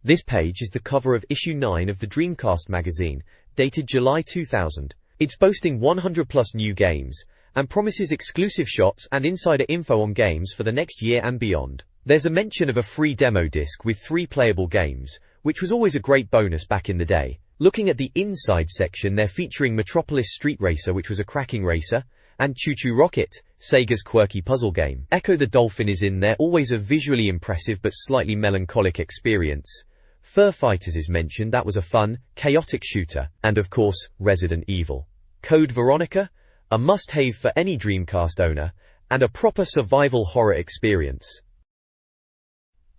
This page is the cover of issue 9 of the Dreamcast magazine, dated July 2000. It's boasting 100 plus new games, and promises exclusive shots and insider info on games for the next year and beyond. There's a mention of a free demo disc with 3 playable games, which was always a great bonus back in the day. Looking at the inside section, they're featuring Metropolis Street Racer, which was a cracking racer, and Choo Choo Rocket, Sega's quirky puzzle game. Echo the Dolphin is in there, always a visually impressive but slightly melancholic experience. Fur Fighters is mentioned, that was a fun, chaotic shooter. And of course, Resident Evil. Code Veronica, a must-have for any Dreamcast owner, and a proper survival horror experience.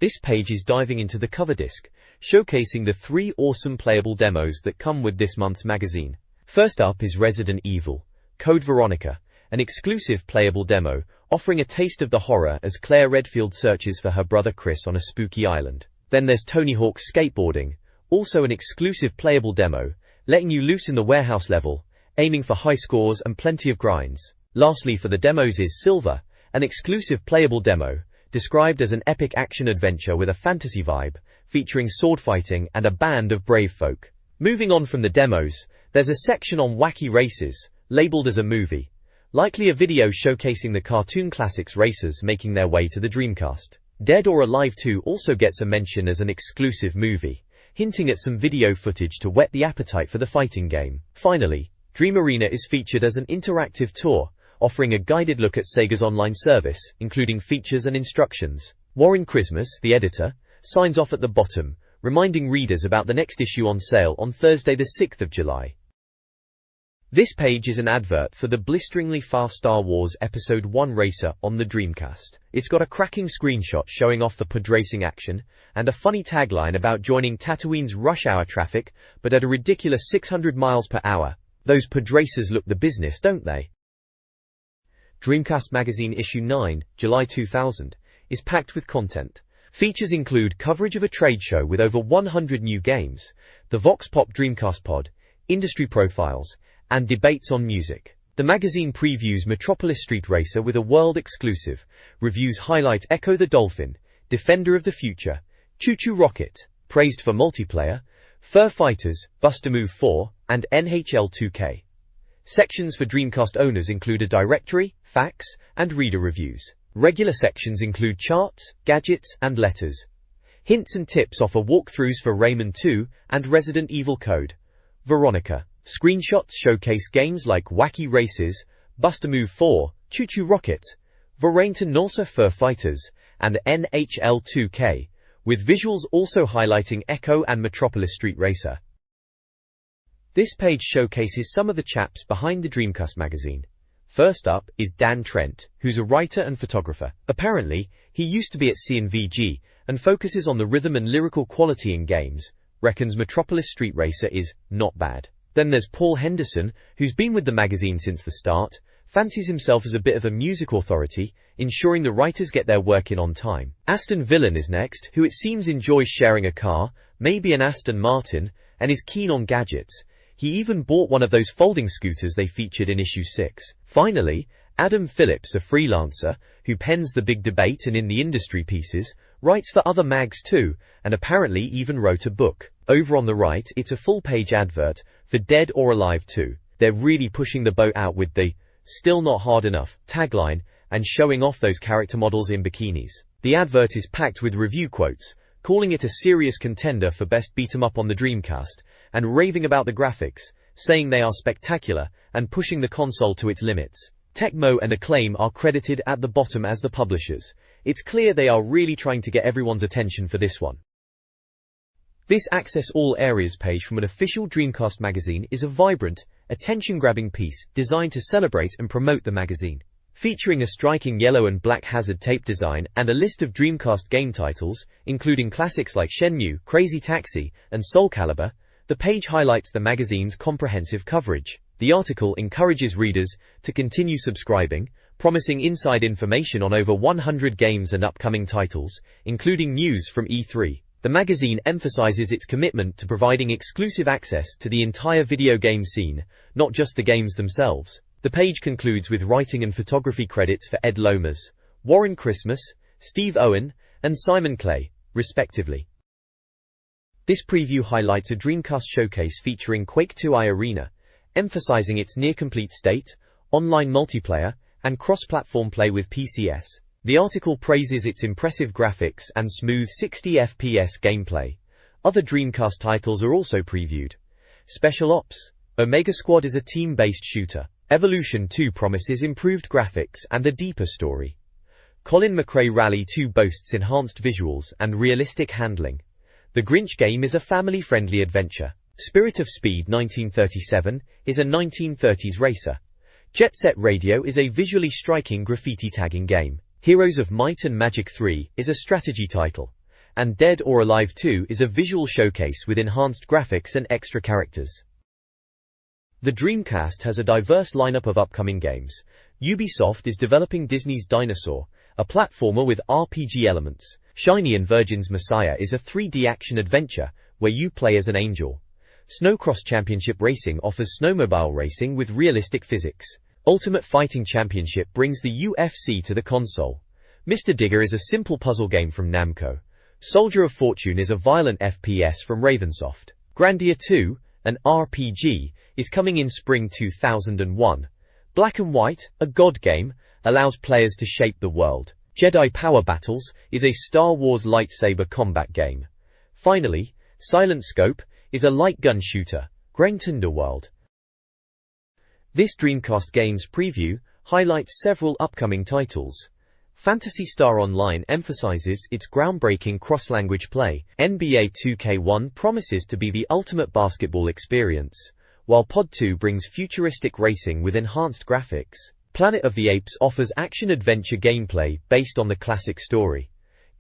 This page is diving into the cover disc, showcasing the 3 awesome playable demos that come with this month's magazine. First up is Resident Evil, Code Veronica, an exclusive playable demo, offering a taste of the horror as Claire Redfield searches for her brother Chris on a spooky island. Then there's Tony Hawk's Skateboarding, also an exclusive playable demo, letting you loose in the warehouse level, aiming for high scores and plenty of grinds. Lastly for the demos is Silver, an exclusive playable demo, described as an epic action-adventure with a fantasy vibe, featuring sword fighting and a band of brave folk. Moving on from the demos, there's a section on wacky races, labeled as a movie, likely a video showcasing the cartoon classics racers making their way to the Dreamcast. Dead or Alive 2 also gets a mention as an exclusive movie, hinting at some video footage to whet the appetite for the fighting game. Finally, Dream Arena is featured as an interactive tour, offering a guided look at Sega's online service, including features and instructions. Warren Christmas, the editor, signs off at the bottom, reminding readers about the next issue on sale on Thursday the 6th of July. This page is an advert for the blisteringly fast Star Wars Episode 1 racer on the Dreamcast. It's got a cracking screenshot showing off the pod racing action, and a funny tagline about joining Tatooine's rush hour traffic, but at a ridiculous 600 miles per hour. Those pod racers look the business, don't they? Dreamcast Magazine issue 9, July 2000, is packed with content. Features include coverage of a trade show with over 100 new games, the Vox Pop Dreamcast pod, industry profiles, and debates on music. The magazine previews Metropolis Street Racer with a world exclusive. Reviews highlight Echo the Dolphin, Defender of the Future, Choo Choo Rocket, praised for multiplayer, Fur Fighters, Bust-A-Move 4, and NHL 2K. Sections for Dreamcast owners include a directory, facts, and reader reviews. Regular sections include charts, gadgets, and letters. Hints and tips offer walkthroughs for Rayman 2 and Resident Evil Code Veronica. Screenshots showcase games like Wacky Races, Bust-A-Move 4, Choo Choo Rocket, Verainton Norsa Fur Fighters, and NHL 2K, with visuals also highlighting Echo and Metropolis Street Racer. This page showcases some of the chaps behind the Dreamcast magazine. First up is Dan Trent, who's a writer and photographer. Apparently, he used to be at C&VG and focuses on the rhythm and lyrical quality in games, reckons Metropolis Street Racer is not bad. Then there's Paul Henderson, who's been with the magazine since the start, fancies himself as a bit of a music authority, ensuring the writers get their work in on time. Aston Villan is next, who it seems enjoys sharing a car, maybe an Aston Martin, and is keen on gadgets. He even bought one of those folding scooters they featured in issue 6. Finally, Adam Phillips, a freelancer, who pens the big debate and in the industry pieces, writes for other mags too, and apparently even wrote a book. Over on the right, it's a full-page advert for Dead or Alive 2. They're really pushing the boat out with the "Still Not Hard Enough" tagline and showing off those character models in bikinis. The advert is packed with review quotes, calling it a serious contender for best beat-em-up on the Dreamcast, and raving about the graphics, saying they are spectacular and pushing the console to its limits. Tecmo and Acclaim are credited at the bottom as the publishers. It's clear they are really trying to get everyone's attention for this one. This Access All Areas page from an official Dreamcast magazine is a vibrant, attention-grabbing piece designed to celebrate and promote the magazine. Featuring a striking yellow and black hazard tape design and a list of Dreamcast game titles, including classics like Shenmue, Crazy Taxi, and Soul Calibur, the page highlights the magazine's comprehensive coverage. The article encourages readers to continue subscribing, promising inside information on over 100 games and upcoming titles, including news from E3. The magazine emphasizes its commitment to providing exclusive access to the entire video game scene, not just the games themselves. The page concludes with writing and photography credits for Ed Lomas, Warren Christmas, Steve Owen, and Simon Clay, respectively. This preview highlights a Dreamcast showcase featuring Quake 2 iArena, emphasizing its near-complete state, online multiplayer, and cross-platform play with PCS. The article praises its impressive graphics and smooth 60 FPS gameplay. Other Dreamcast titles are also previewed. Special Ops: Omega Squad is a team-based shooter. Evolution 2 promises improved graphics and a deeper story. Colin McRae Rally 2 boasts enhanced visuals and realistic handling. The Grinch game is a family-friendly adventure. Spirit of Speed 1937 is a 1930s racer. Jet Set Radio is a visually striking graffiti tagging game. Heroes of Might and Magic 3 is a strategy title. And Dead or Alive 2 is a visual showcase with enhanced graphics and extra characters. The Dreamcast has a diverse lineup of upcoming games. Ubisoft is developing Disney's Dinosaur, a platformer with RPG elements. Shiny and Virgin's Messiah is a 3D action-adventure, where you play as an angel. Snowcross Championship Racing offers snowmobile racing with realistic physics. Ultimate Fighting Championship brings the UFC to the console. Mr. Digger is a simple puzzle game from Namco. Soldier of Fortune is a violent FPS from Ravensoft. Grandia 2, an RPG, is coming in spring 2001. Black and White, a God game, allows players to shape the world. Jedi Power Battles is a Star Wars lightsaber combat game. Finally, Silent Scope is a light gun shooter, Greintunder World. This Dreamcast games preview highlights several upcoming titles. Phantasy Star Online emphasizes its groundbreaking cross-language play. NBA 2K1 promises to be the ultimate basketball experience, while Pod 2 brings futuristic racing with enhanced graphics. Planet of the Apes offers action-adventure gameplay based on the classic story.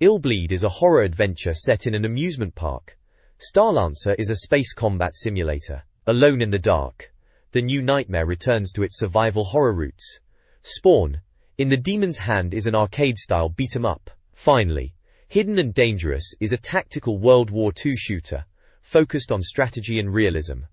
Illbleed is a horror adventure set in an amusement park. Starlancer is a space combat simulator. Alone in the Dark: The New Nightmare returns to its survival horror roots. Spawn: In the Demon's Hand is an arcade-style beat-em-up. Finally, Hidden and Dangerous is a tactical World War II shooter, focused on strategy and realism.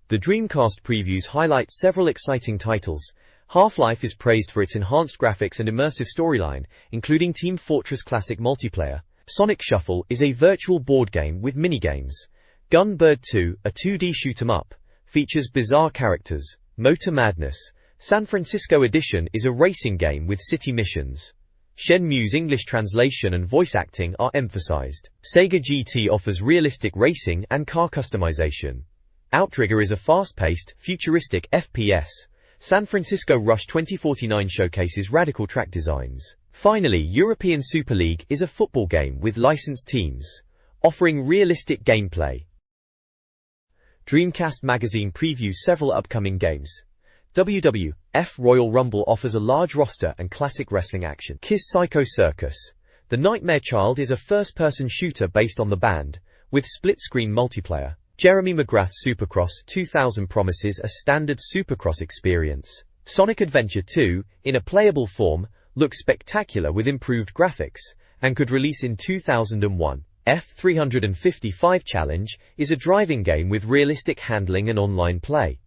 The Dreamcast previews highlight several exciting titles. Half-Life is praised for its enhanced graphics and immersive storyline, including Team Fortress Classic multiplayer. Sonic Shuffle is a virtual board game with minigames. Gunbird 2, a 2D shoot-'em-up, features bizarre characters. Motor Madness: San Francisco Edition is a racing game with city missions. Shenmue's English translation and voice acting are emphasized. Sega GT offers realistic racing and car customization. Outrigger is a fast-paced, futuristic FPS. San Francisco Rush 2049 showcases radical track designs. Finally, European Super League is a football game with licensed teams, offering realistic gameplay. Dreamcast Magazine previews several upcoming games. WWF Royal Rumble offers a large roster and classic wrestling action. Kiss Psycho Circus: The Nightmare Child is a first-person shooter based on the band, with split-screen multiplayer. Jeremy McGrath's Supercross 2000 promises a standard Supercross experience. Sonic Adventure 2, in a playable form, looks spectacular with improved graphics, and could release in 2001. F355 Challenge is a driving game with realistic handling and online play.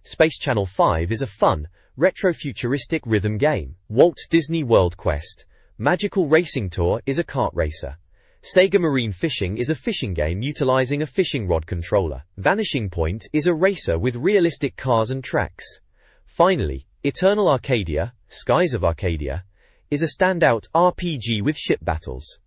Space Channel 5 is a fun, retro-futuristic rhythm game. Walt Disney World Quest: Magical Racing Tour is a kart racer. Sega Marine Fishing is a fishing game utilizing a fishing rod controller. Vanishing Point is a racer with realistic cars and tracks. Finally, Eternal Arcadia: Skies of Arcadia is a standout RPG with ship battles.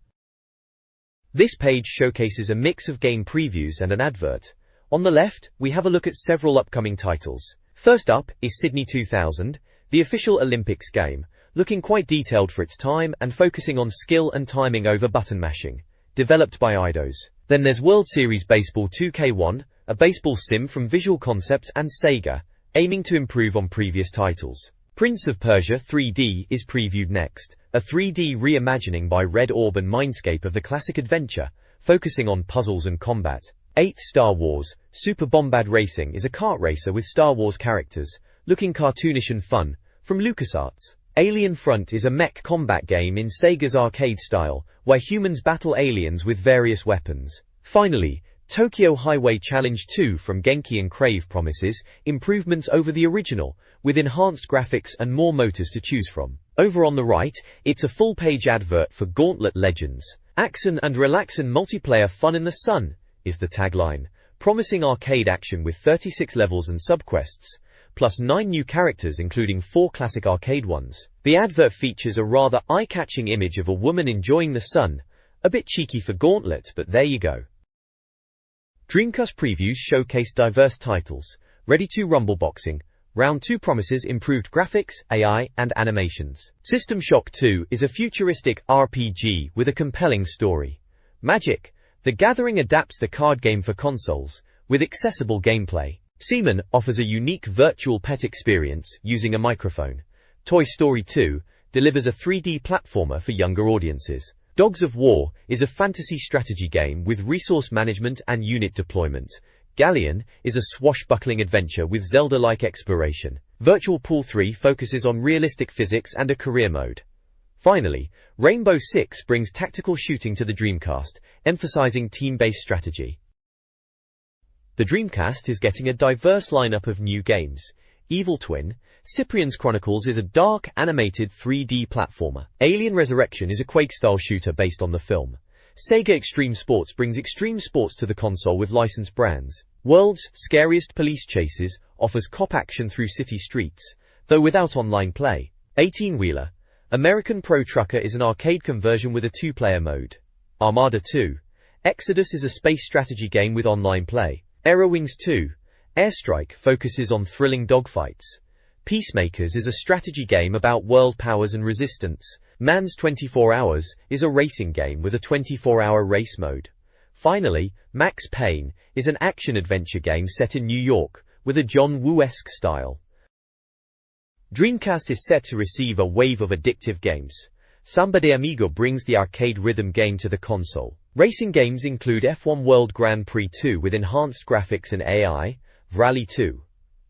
This page showcases a mix of game previews and an advert. On the left, we have a look at several upcoming titles. First up is Sydney 2000, the official Olympics game, looking quite detailed for its time and focusing on skill and timing over button mashing. Developed by Eidos. Then there's World Series Baseball 2K1, a baseball sim from Visual Concepts and Sega, aiming to improve on previous titles. Prince of Persia 3D is previewed next, a 3D reimagining by Red Orb and Mindscape of the classic adventure, focusing on puzzles and combat. 8th Star Wars: Super Bombad Racing is a kart racer with Star Wars characters, looking cartoonish and fun, from LucasArts. Alien Front is a mech combat game in Sega's arcade style, where humans battle aliens with various weapons. Finally, Tokyo Highway Challenge 2 from Genki and Crave promises improvements over the original, with enhanced graphics and more motors to choose from. Over on the right, it's a full-page advert for Gauntlet Legends, Action and relaxin' multiplayer fun in the sun is the tagline, promising arcade action with 36 levels and subquests, plus 9 new characters including 4 classic arcade ones. The advert features a rather eye-catching image of a woman enjoying the sun, a bit cheeky for Gauntlet, but there you go. Dreamcast previews showcase diverse titles, Ready to Rumble Boxing. Round 2 promises improved graphics, AI, and animations. System Shock 2 is a futuristic RPG with a compelling story. Magic: The Gathering adapts the card game for consoles, with accessible gameplay. Seaman offers a unique virtual pet experience using a microphone. Toy Story 2 delivers a 3D platformer for younger audiences. Dogs of War is a fantasy strategy game with resource management and unit deployment. Galleon is a swashbuckling adventure with Zelda-like exploration. Virtual Pool 3 focuses on realistic physics and a career mode. Finally, Rainbow Six brings tactical shooting to the Dreamcast, emphasizing team-based strategy. The Dreamcast is getting a diverse lineup of new games. Evil Twin, Cyprian's Chronicles is a dark, animated 3D platformer. Alien Resurrection is a Quake-style shooter based on the film. SEGA Extreme Sports brings extreme sports to the console with licensed brands. World's Scariest Police Chases offers cop action through city streets, though without online play. 18-Wheeler, American Pro Trucker is an arcade conversion with a 2-player mode. Armada 2, Exodus is a space strategy game with online play. Aerowings 2, Airstrike focuses on thrilling dogfights. Peacemakers is a strategy game about world powers and resistance. Man's 24 Hours is a racing game with a 24-hour race mode. Finally, Max Payne is an action-adventure game set in New York, with a John Woo-esque style. Dreamcast is set to receive a wave of addictive games. Samba de Amigo brings the arcade rhythm game to the console. Racing games include F1 World Grand Prix 2 with enhanced graphics and AI, Rally 2,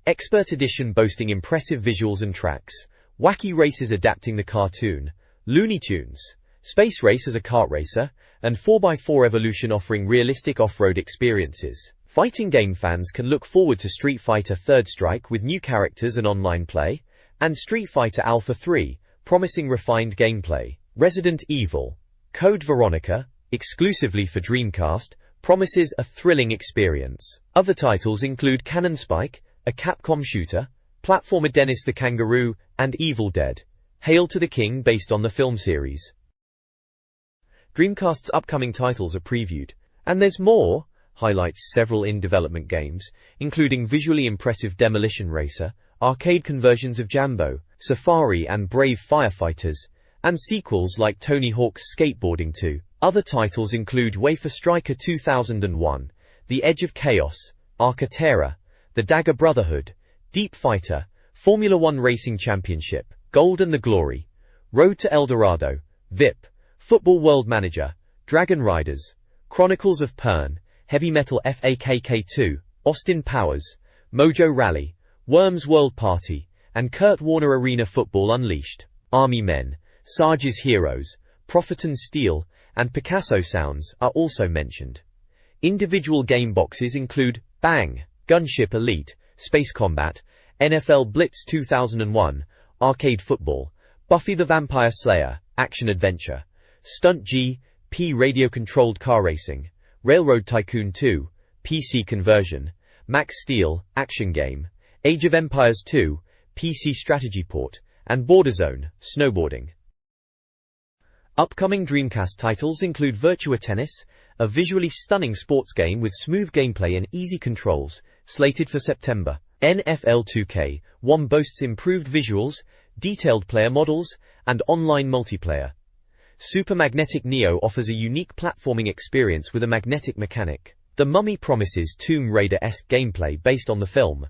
Expert Edition boasting impressive visuals and tracks, Wacky Races adapting the cartoon, Looney Tunes, Space Race as a kart racer, and 4x4 Evolution offering realistic off-road experiences. Fighting game fans can look forward to Street Fighter Third Strike with new characters and online play, and Street Fighter Alpha 3, promising refined gameplay. Resident Evil, Code Veronica, exclusively for Dreamcast, promises a thrilling experience. Other titles include Cannon Spike, a Capcom shooter, platformer Dennis the Kangaroo, and Evil Dead: Hail to the King based on the film series. Dreamcast's upcoming titles are previewed, and there's more, highlights several in-development games, including visually impressive Demolition Racer, arcade conversions of Jambo, Safari and Brave Firefighters, and sequels like Tony Hawk's Skateboarding 2. Other titles include Wafer Striker 2001, The Edge of Chaos, Arca-Terra, The Dagger Brotherhood, Deep Fighter, Formula 1 Racing Championship, Gold and the Glory, Road to El Dorado, VIP, Football World Manager, Dragon Riders, Chronicles of Pern, Heavy Metal FAKK2, Austin Powers, Mojo Rally, Worms World Party, and Kurt Warner Arena Football Unleashed. Army Men, Sarge's Heroes, Prophet and Steel, and Picasso Sounds are also mentioned. Individual game boxes include Bang, Gunship Elite, Space Combat, NFL Blitz 2001, Arcade Football, Buffy the Vampire Slayer, Action Adventure, Stunt G.P. Radio-Controlled Car Racing, Railroad Tycoon 2, PC Conversion, Max Steel, Action Game, Age of Empires 2, PC Strategy Port, and Borderzone, Snowboarding. Upcoming Dreamcast titles include Virtua Tennis, a visually stunning sports game with smooth gameplay and easy controls, slated for September. NFL 2K1 boasts improved visuals, detailed player models, and online multiplayer. Super Magnetic Neo offers a unique platforming experience with a magnetic mechanic. The Mummy promises Tomb Raider-esque gameplay based on the film.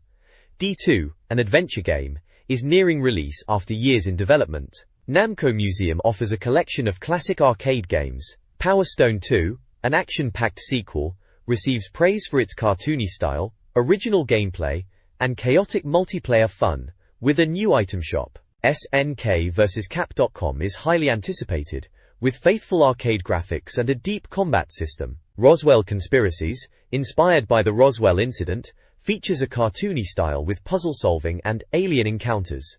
D2, an adventure game, is nearing release after years in development. Namco Museum offers a collection of classic arcade games. Power Stone 2, an action-packed sequel, receives praise for its cartoony style, original gameplay, and chaotic multiplayer fun, with a new item shop. SNK vs. Cap.com is highly anticipated, with faithful arcade graphics and a deep combat system. Roswell Conspiracies, inspired by the Roswell incident, features a cartoony style with puzzle solving and alien encounters.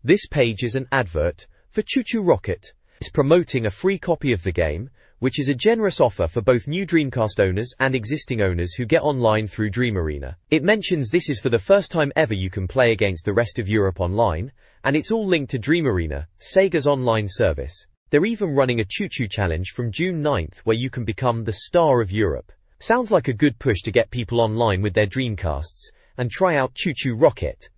This page is an advert for Choo Choo Rocket. It's promoting a free copy of the game, which is a generous offer for both new Dreamcast owners and existing owners who get online through Dream Arena. It mentions this is for the first time ever you can play against the rest of Europe online, and it's all linked to Dream Arena, Sega's online service. They're even running a choo-choo challenge from June 9th where you can become the star of Europe. Sounds like a good push to get people online with their Dreamcasts, and try out Choo-Choo Rocket.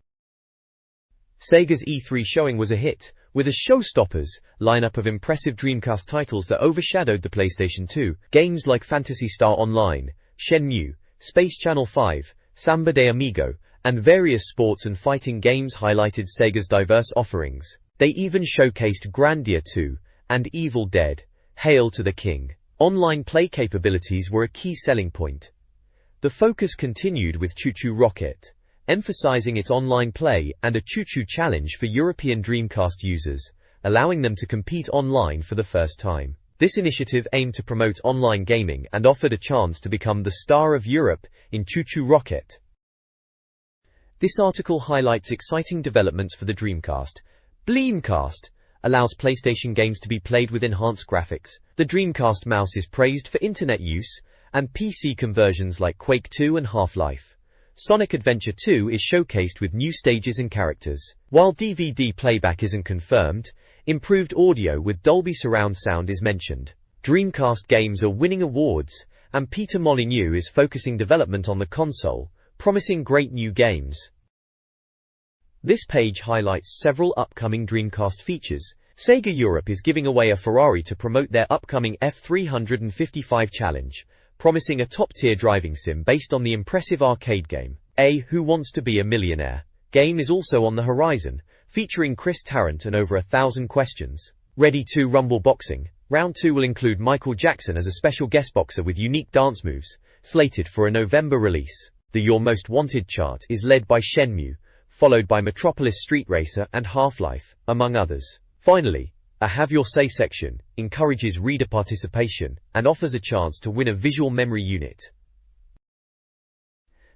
Sega's E3 showing was a hit, with a showstoppers lineup of impressive Dreamcast titles that overshadowed the PlayStation 2. Games like Phantasy Star Online, Shenmue, Space Channel 5, Samba de Amigo, and various sports and fighting games highlighted Sega's diverse offerings. They even showcased Grandia 2 and Evil Dead: Hail to the King. Online play capabilities were a key selling point. The focus continued with Choo-Choo Rocket, emphasizing its online play and a choo-choo challenge for European Dreamcast users, allowing them to compete online for the first time. This initiative aimed to promote online gaming and offered a chance to become the star of Europe in Choo-Choo Rocket. This article highlights exciting developments for the Dreamcast. Dreamcast allows PlayStation games to be played with enhanced graphics. The Dreamcast mouse is praised for internet use and PC conversions like Quake 2 and Half-Life. Sonic Adventure 2 is showcased with new stages and characters. While DVD playback isn't confirmed, improved audio with Dolby surround sound is mentioned. Dreamcast games are winning awards, and Peter Molyneux is focusing development on the console, promising great new games. This page highlights several upcoming Dreamcast features. Sega Europe is giving away a Ferrari to promote their upcoming F355 challenge, promising a top-tier driving sim based on the impressive arcade game. A Who Wants to Be a Millionaire game is also on the horizon, featuring Chris Tarrant and over 1,000 questions. Ready 2 Rumble Boxing. Round 2 will include Michael Jackson as a special guest boxer with unique dance moves, slated for a November release. The Your Most Wanted chart is led by Shenmue, followed by Metropolis Street Racer and Half-Life, among others. Finally, a Have Your Say section encourages reader participation and offers a chance to win a visual memory unit.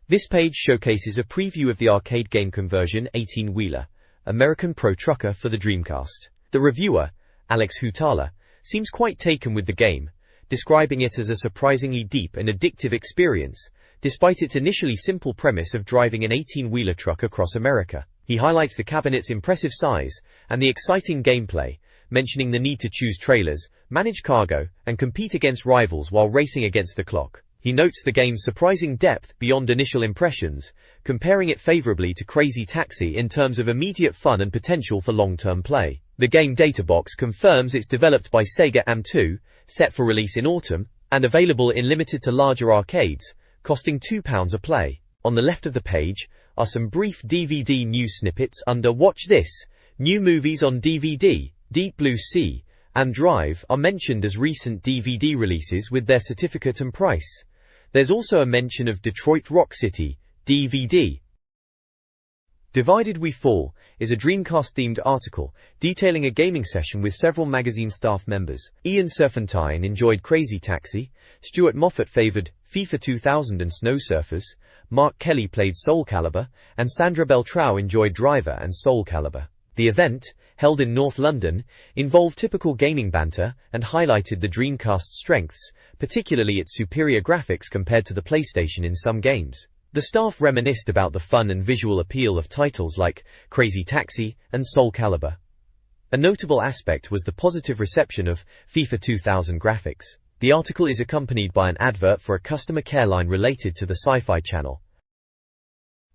This page showcases a preview of the arcade game conversion 18-wheeler, American Pro Trucker for the Dreamcast. The reviewer, Alex Hutala, seems quite taken with the game, describing it as a surprisingly deep and addictive experience, despite its initially simple premise of driving an 18-wheeler truck across America. He highlights the cabinet's impressive size and the exciting gameplay, mentioning the need to choose trailers, manage cargo, and compete against rivals while racing against the clock. He notes the game's surprising depth beyond initial impressions, comparing it favorably to Crazy Taxi in terms of immediate fun and potential for long-term play. The game databox confirms it's developed by Sega AM2, set for release in autumn, and available in limited to larger arcades, costing £2 a play. On the left of the page are some brief DVD news snippets under Watch This. New movies on DVD, Deep Blue Sea, and Drive are mentioned as recent DVD releases with their certificate and price. There's also a mention of Detroit Rock City, DVD. Divided We Fall is a Dreamcast-themed article detailing a gaming session with several magazine staff members. Ian Serpentine enjoyed Crazy Taxi, Stuart Moffat favored FIFA 2000 and Snow Surfers, Mark Kelly played Soul Calibur, and Sandra Beltrao enjoyed Driver and Soul Calibur. The event, held in North London, involved typical gaming banter and highlighted the Dreamcast's strengths, particularly its superior graphics compared to the PlayStation in some games. The staff reminisced about the fun and visual appeal of titles like Crazy Taxi and Soul Calibur. A notable aspect was the positive reception of FIFA 2000 graphics. The article is accompanied by an advert for a customer care line related to the Sci-Fi Channel.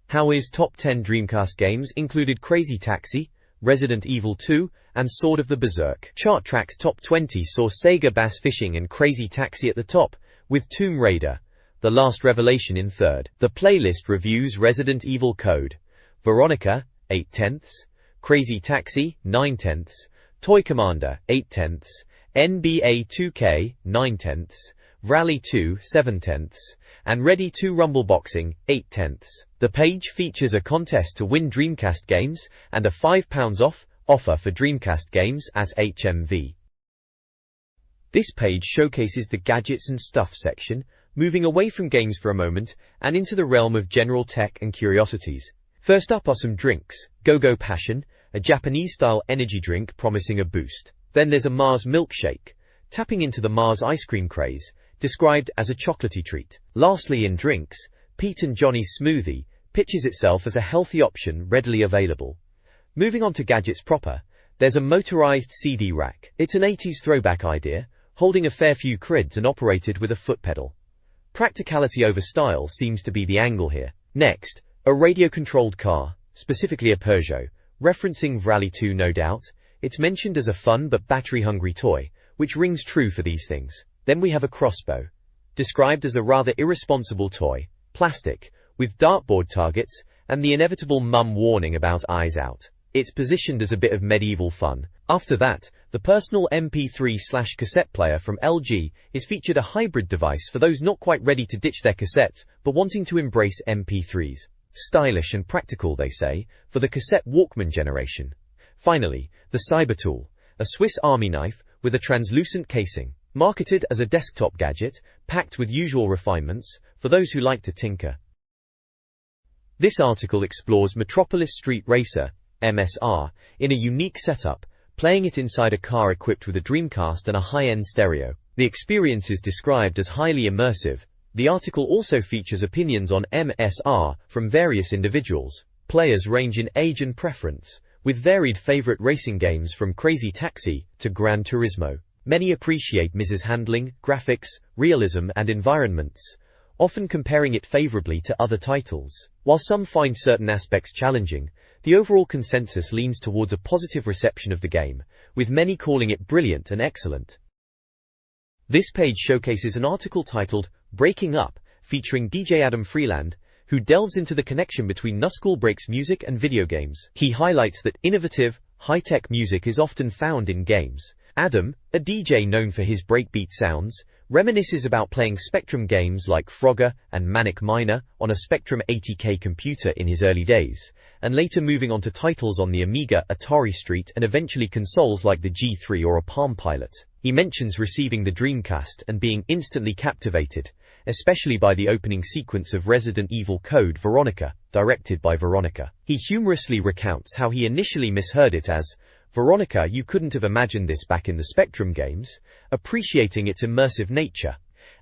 Howie's top 10 Dreamcast games included Crazy Taxi, Resident Evil 2, and Sword of the Berserk. Chart Track's top 20 saw Sega Bass Fishing and Crazy Taxi at the top, with Tomb Raider: The Last Revelation in third. The playlist reviews Resident Evil Code, Veronica, 8/10, Crazy Taxi, 9/10, Toy Commander, 8/10, NBA 2K, 9/10, Rally 2, 7/10, and Ready 2 Rumble Boxing, 8/10. The page features a contest to win Dreamcast games and a £5 off offer for Dreamcast games at HMV. This page showcases the Gadgets and Stuff section, moving away from games for a moment and into the realm of general tech and curiosities. First up are some drinks. Go-Go Passion, a Japanese-style energy drink promising a boost. Then there's a Mars milkshake, tapping into the Mars ice cream craze, described as a chocolatey treat. Lastly, in drinks, Pete and Johnny's smoothie pitches itself as a healthy option readily available. Moving on to gadgets proper, there's a motorized CD rack. It's an 80s throwback idea, holding a fair few crids and operated with a foot pedal. Practicality over style seems to be the angle here. Next, a radio-controlled car, specifically a Peugeot, referencing Vrally 2 no doubt. It's mentioned as a fun but battery-hungry toy, which rings true for these things. Then we have a crossbow, described as a rather irresponsible toy, plastic, with dartboard targets, and the inevitable mum warning about eyes out. It's positioned as a bit of medieval fun. After that, the personal MP3/cassette player from LG is featured, a hybrid device for those not quite ready to ditch their cassettes, but wanting to embrace MP3s. Stylish and practical, they say, for the cassette Walkman generation. Finally, the Cyber Tool, a Swiss Army knife with a translucent casing, marketed as a desktop gadget, packed with usual refinements, for those who like to tinker. This article explores Metropolis Street Racer, MSR, in a unique setup, playing it inside a car equipped with a Dreamcast and a high-end stereo. The experience is described as highly immersive. The article also features opinions on MSR from various individuals. Players range in age and preference, with varied favorite racing games from Crazy Taxi to Gran Turismo. Many appreciate Mrs. handling, graphics, realism and environments, often comparing it favorably to other titles. While some find certain aspects challenging, the overall consensus leans towards a positive reception of the game, with many calling it brilliant and excellent. This page showcases an article titled Breaking Up, featuring DJ Adam Freeland, who delves into the connection between Nusskul Breaks music and video games. He highlights that innovative, high-tech music is often found in games. Adam, a DJ known for his breakbeat sounds, reminisces about playing Spectrum games like Frogger and Manic Miner on a Spectrum 80K computer in his early days, and later moving on to titles on the Amiga, Atari ST, and eventually consoles like the G3 or a Palm Pilot. He mentions receiving the Dreamcast and being instantly captivated, especially by the opening sequence of Resident Evil Code Veronica, directed by Veronica. He humorously recounts how he initially misheard it as, "Veronica, you couldn't have imagined this back in the Spectrum games," appreciating its immersive nature.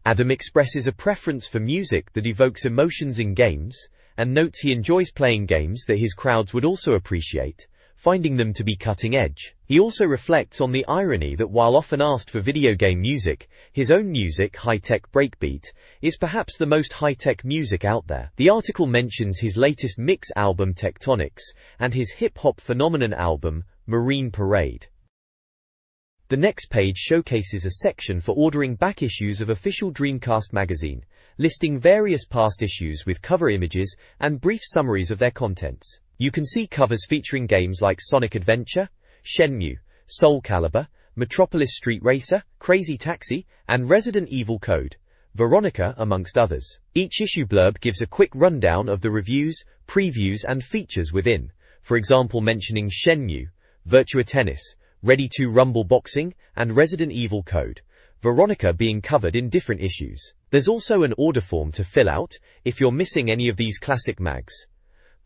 Adam expresses a preference for music that evokes emotions in games, and notes he enjoys playing games that his crowds would also appreciate, finding them to be cutting edge. He also reflects on the irony that while often asked for video game music, his own music, high-tech breakbeat, is perhaps the most high-tech music out there. The article mentions his latest mix album Tectonics, and his hip-hop phenomenon album, Marine Parade. The next page showcases a section for ordering back issues of official Dreamcast magazine, listing various past issues with cover images and brief summaries of their contents. You can see covers featuring games like Sonic Adventure, Shenmue, Soul Calibur, Metropolis Street Racer, Crazy Taxi, and Resident Evil Code Veronica, amongst others. Each issue blurb gives a quick rundown of the reviews, previews and features within, for example mentioning Shenmue, Virtua Tennis, Ready to Rumble Boxing, and Resident Evil Code Veronica being covered in different issues. There's also an order form to fill out if you're missing any of these classic mags.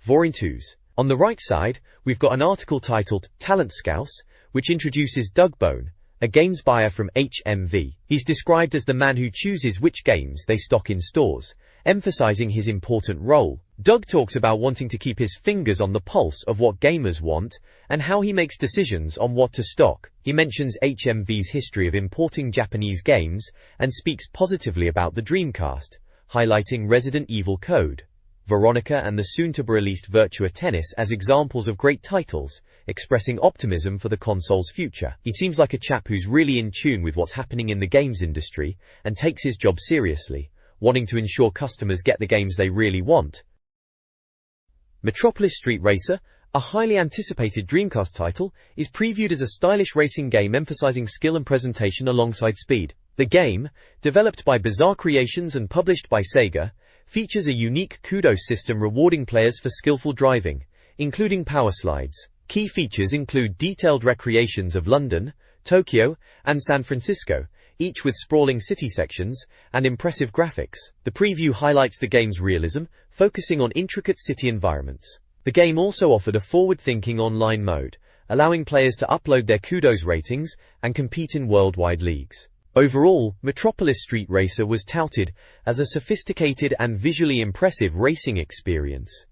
Vorintus. On the right side, we've got an article titled Talent Scouse, which introduces Doug Bone, a games buyer from HMV. He's described as the man who chooses which games they stock in stores, emphasizing his important role. Doug talks about wanting to keep his fingers on the pulse of what gamers want, and how he makes decisions on what to stock. He mentions HMV's history of importing Japanese games, and speaks positively about the Dreamcast, highlighting Resident Evil Code Veronica and the soon-to-be-released Virtua Tennis as examples of great titles, expressing optimism for the console's future. He seems like a chap who's really in tune with what's happening in the games industry, and takes his job seriously, wanting to ensure customers get the games they really want. Metropolis Street Racer, a highly anticipated Dreamcast title, is previewed as a stylish racing game emphasizing skill and presentation alongside speed. The game, developed by Bizarre Creations and published by SEGA, features a unique kudos system rewarding players for skillful driving, including power slides. Key features include detailed recreations of London, Tokyo, and San Francisco, each with sprawling city sections and impressive graphics. The preview highlights the game's realism, focusing on intricate city environments. The game also offered a forward-thinking online mode, allowing players to upload their kudos ratings and compete in worldwide leagues. Overall, Metropolis Street Racer was touted as a sophisticated and visually impressive racing experience.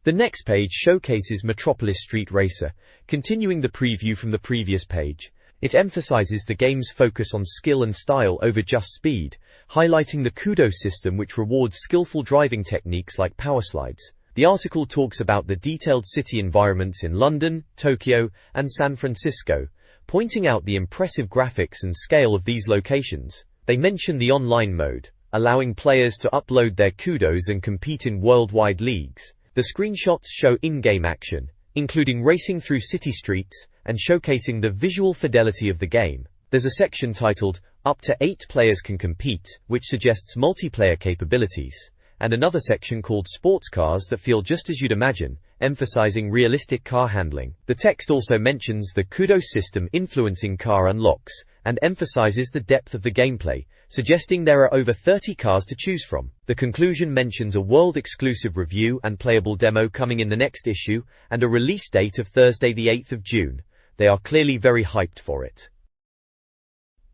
The next page showcases Metropolis Street Racer, continuing the preview from the previous page. It emphasizes the game's focus on skill and style over just speed, highlighting the kudos system which rewards skillful driving techniques like power slides. The article talks about the detailed city environments in London, Tokyo, and San Francisco, pointing out the impressive graphics and scale of these locations. They mention the online mode, allowing players to upload their kudos and compete in worldwide leagues. The screenshots show in-game action, including racing through city streets and showcasing the visual fidelity of the game. There's a section titled, "Up to 8 players can compete," which suggests multiplayer capabilities, and another section called "Sports Cars that feel just as you'd imagine," emphasizing realistic car handling. The text also mentions the kudos system influencing car unlocks, and emphasizes the depth of the gameplay, suggesting there are over 30 cars to choose from. The conclusion mentions a world-exclusive review and playable demo coming in the next issue, and a release date of Thursday the 8th of June. They are clearly very hyped for it.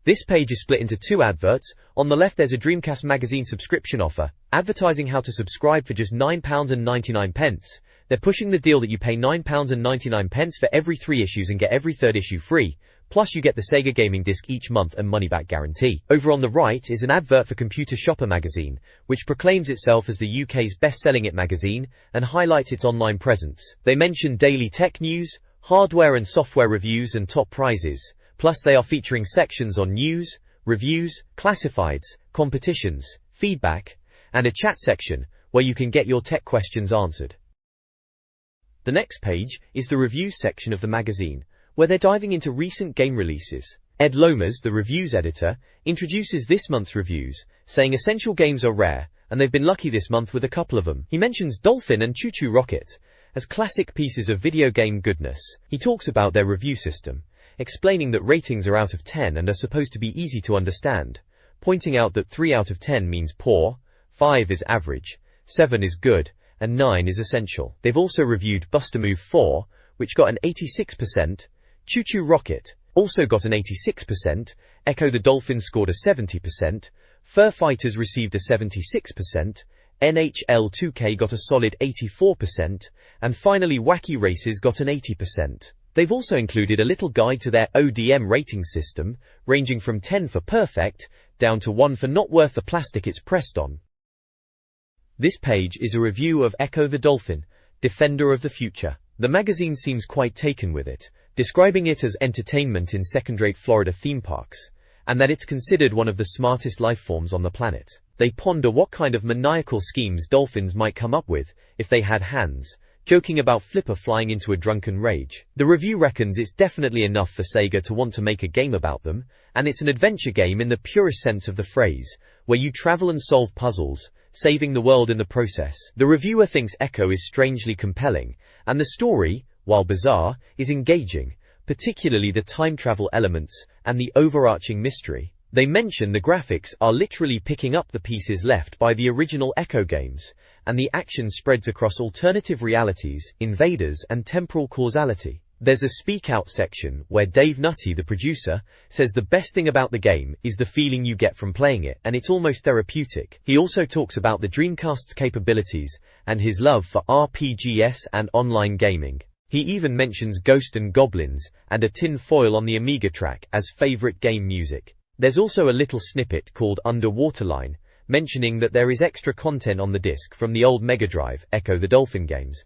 This page is split into 2 adverts. On the left there's a Dreamcast Magazine subscription offer, advertising how to subscribe for just £9.99. They're pushing the deal that you pay £9.99 for every 3 issues and get every 3rd issue free, plus you get the Sega gaming disc each month and money-back guarantee. Over on the right is an advert for Computer Shopper magazine, which proclaims itself as the UK's best-selling IT magazine and highlights its online presence. They mention daily tech news, hardware and software reviews and top prizes. Plus they are featuring sections on news, reviews, classifieds, competitions, feedback, and a chat section where you can get your tech questions answered. The next page is the reviews section of the magazine, where they're diving into recent game releases. Ed Lomas, the reviews editor, introduces this month's reviews, saying essential games are rare, and they've been lucky this month with a couple of them. He mentions Dolphin and Choo Choo Rocket as classic pieces of video game goodness. He talks about their review system, explaining that ratings are out of 10 and are supposed to be easy to understand, pointing out that 3 out of 10 means poor, 5 is average, 7 is good, and 9 is essential. They've also reviewed Buster Move 4, which got an 86%, Choo Choo Rocket also got an 86%, Echo the Dolphin scored a 70%, Fur Fighters received a 76%, NHL 2K got a solid 84%, and finally Wacky Races got an 80%. They've also included a little guide to their ODM rating system, ranging from 10 for perfect, down to 1 for not worth the plastic it's pressed on. This page is a review of Echo the Dolphin, Defender of the Future. The magazine seems quite taken with it, describing it as entertainment in second-rate Florida theme parks, and that it's considered one of the smartest life forms on the planet. They ponder what kind of maniacal schemes dolphins might come up with if they had hands, joking about Flipper flying into a drunken rage. The review reckons it's definitely enough for Sega to want to make a game about them, and it's an adventure game in the purest sense of the phrase, where you travel and solve puzzles, saving the world in the process. The reviewer thinks Echo is strangely compelling, and the story, while bizarre, is engaging, particularly the time travel elements and the overarching mystery. They mention the graphics are literally picking up the pieces left by the original Echo games, and the action spreads across alternative realities, invaders, and temporal causality. There's a Speak Out section where Dave Nutty, the producer, says the best thing about the game is the feeling you get from playing it, and it's almost therapeutic. He also talks about the Dreamcast's capabilities and his love for RPGs and online gaming. He even mentions Ghost and Goblins and a tin foil on the Amiga track as favorite game music. There's also a little snippet called Underwater Line, mentioning that there is extra content on the disc from the old Mega Drive, Echo the Dolphin games.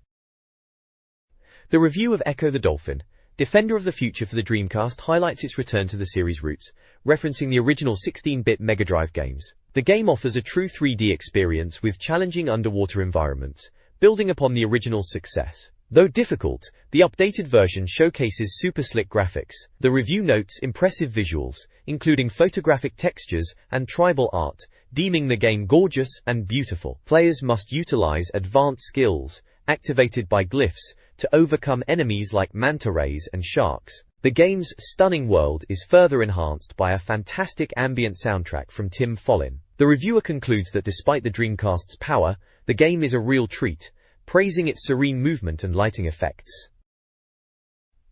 The review of Echo the Dolphin, Defender of the Future for the Dreamcast highlights its return to the series' roots, referencing the original 16-bit Mega Drive games. The game offers a true 3D experience with challenging underwater environments, building upon the original's success. Though difficult, the updated version showcases super slick graphics. The review notes impressive visuals, including photographic textures and tribal art, deeming the game gorgeous and beautiful. Players must utilize advanced skills, activated by glyphs, to overcome enemies like manta rays and sharks. The game's stunning world is further enhanced by a fantastic ambient soundtrack from Tim Follin. The reviewer concludes that despite the Dreamcast's power, the game is a real treat, praising its serene movement and lighting effects.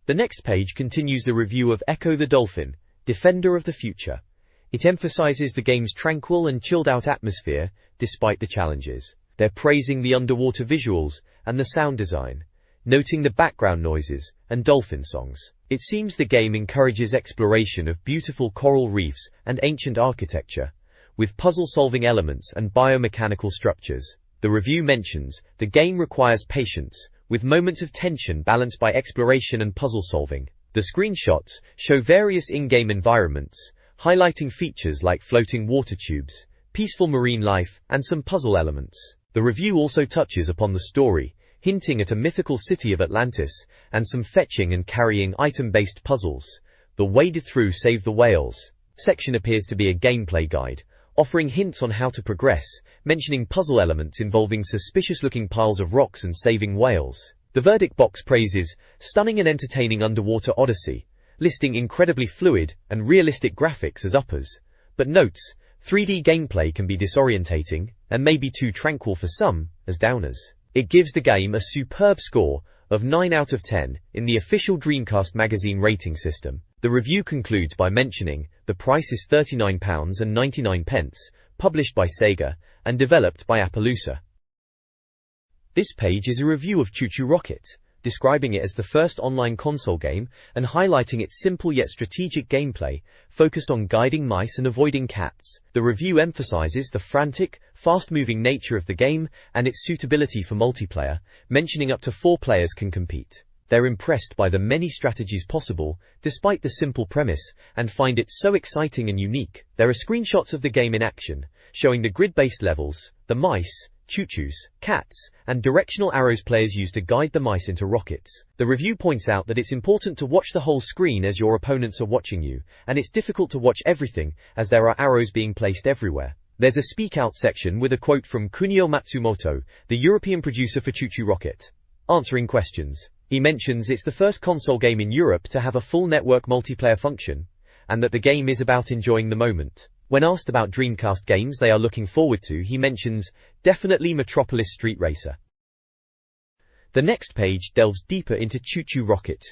The next page continues the review of Echo the Dolphin, Defender of the Future. It emphasizes the game's tranquil and chilled-out atmosphere, despite the challenges. They're praising the underwater visuals and the sound design, noting the background noises and dolphin songs. It seems the game encourages exploration of beautiful coral reefs and ancient architecture, with puzzle-solving elements and biomechanical structures. The review mentions the game requires patience, with moments of tension balanced by exploration and puzzle solving. The screenshots show various in-game environments, highlighting features like floating water tubes, peaceful marine life, and some puzzle elements. The review also touches upon the story, hinting at a mythical city of Atlantis, and some fetching and carrying item-based puzzles. The Wade Through Save the Whales section appears to be a gameplay guide, offering hints on how to progress, mentioning puzzle elements involving suspicious-looking piles of rocks and saving whales. The verdict box praises stunning and entertaining underwater odyssey, listing incredibly fluid and realistic graphics as uppers, but notes 3D gameplay can be disorientating and may be too tranquil for some as downers. It gives the game a superb score of 9 out of 10 in the official Dreamcast Magazine rating system. The review concludes by mentioning the price is £39.99, published by SEGA and developed by Appaloosa. This page is a review of Choo Choo Rocket, describing it as the first online console game and highlighting its simple yet strategic gameplay, focused on guiding mice and avoiding cats. The review emphasizes the frantic, fast-moving nature of the game and its suitability for multiplayer, mentioning up to 4 players can compete. They're impressed by the many strategies possible, despite the simple premise, and find it so exciting and unique. There are screenshots of the game in action, showing the grid-based levels, the mice, choo-choos, cats, and directional arrows players use to guide the mice into rockets. The review points out that it's important to watch the whole screen as your opponents are watching you, and it's difficult to watch everything, as there are arrows being placed everywhere. There's a speak out section with a quote from Kunio Matsumoto, the European producer for Choo Choo Rocket, answering questions. He mentions it's the first console game in Europe to have a full network multiplayer function, and that the game is about enjoying the moment. When asked about Dreamcast games they are looking forward to, he mentions, definitely Metropolis Street Racer. The next page delves deeper into Choo Choo Rocket,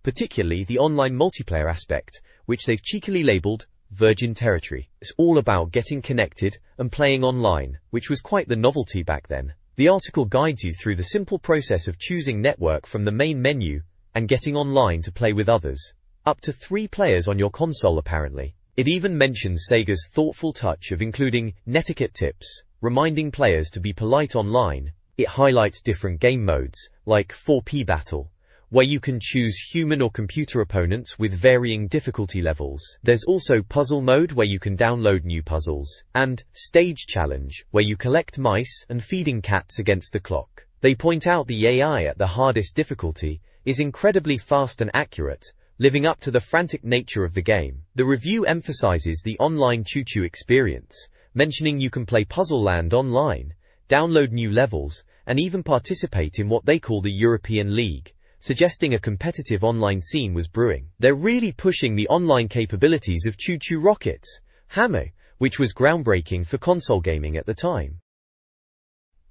particularly the online multiplayer aspect, which they've cheekily labeled Virgin Territory. It's all about getting connected and playing online, which was quite the novelty back then. The article guides you through the simple process of choosing network from the main menu and getting online to play with others. Up to 3 players on your console apparently. It even mentions Sega's thoughtful touch of including netiquette tips, reminding players to be polite online. It highlights different game modes, like 4P Battle, where you can choose human or computer opponents with varying difficulty levels. There's also Puzzle Mode, where you can download new puzzles, and Stage Challenge, where you collect mice and feeding cats against the clock. They point out the AI at the hardest difficulty is incredibly fast and accurate, living up to the frantic nature of the game. The review emphasizes the online Choo Choo experience, mentioning you can play Puzzle Land online, download new levels, and even participate in what they call the European League, suggesting a competitive online scene was brewing. They're really pushing the online capabilities of Choo Choo Rocket, Hame, which was groundbreaking for console gaming at the time.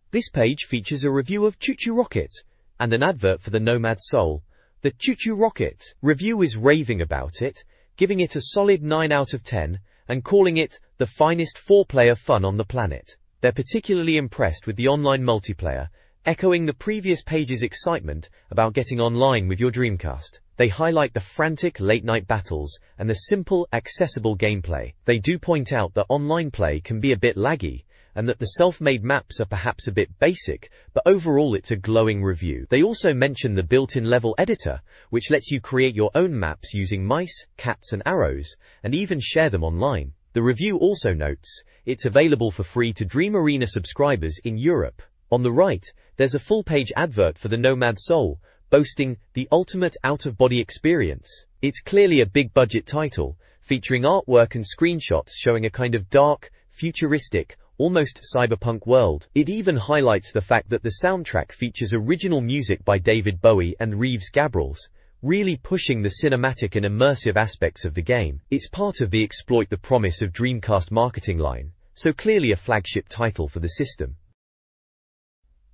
This page features a review of Choo Choo Rocket, and an advert for the Nomad Soul. The Choo Choo Rocket review is raving about it, giving it a solid 9 out of 10, and calling it the finest 4-player fun on the planet. They're particularly impressed with the online multiplayer, echoing the previous page's excitement about getting online with your Dreamcast. They highlight the frantic late-night battles and the simple, accessible gameplay. They do point out that online play can be a bit laggy, and that the self-made maps are perhaps a bit basic, but overall it's a glowing review. They also mention the built-in level editor, which lets you create your own maps using mice, cats and arrows, and even share them online. The review also notes, it's available for free to Dream Arena subscribers in Europe. On the right, there's a full-page advert for the Nomad Soul, boasting the ultimate out-of-body experience. It's clearly a big-budget title, featuring artwork and screenshots showing a kind of dark, futuristic, almost cyberpunk world. It even highlights the fact that the soundtrack features original music by David Bowie and Reeves Gabrels, really pushing the cinematic and immersive aspects of the game. It's part of the Exploit the Promise of Dreamcast marketing line, so clearly a flagship title for the system.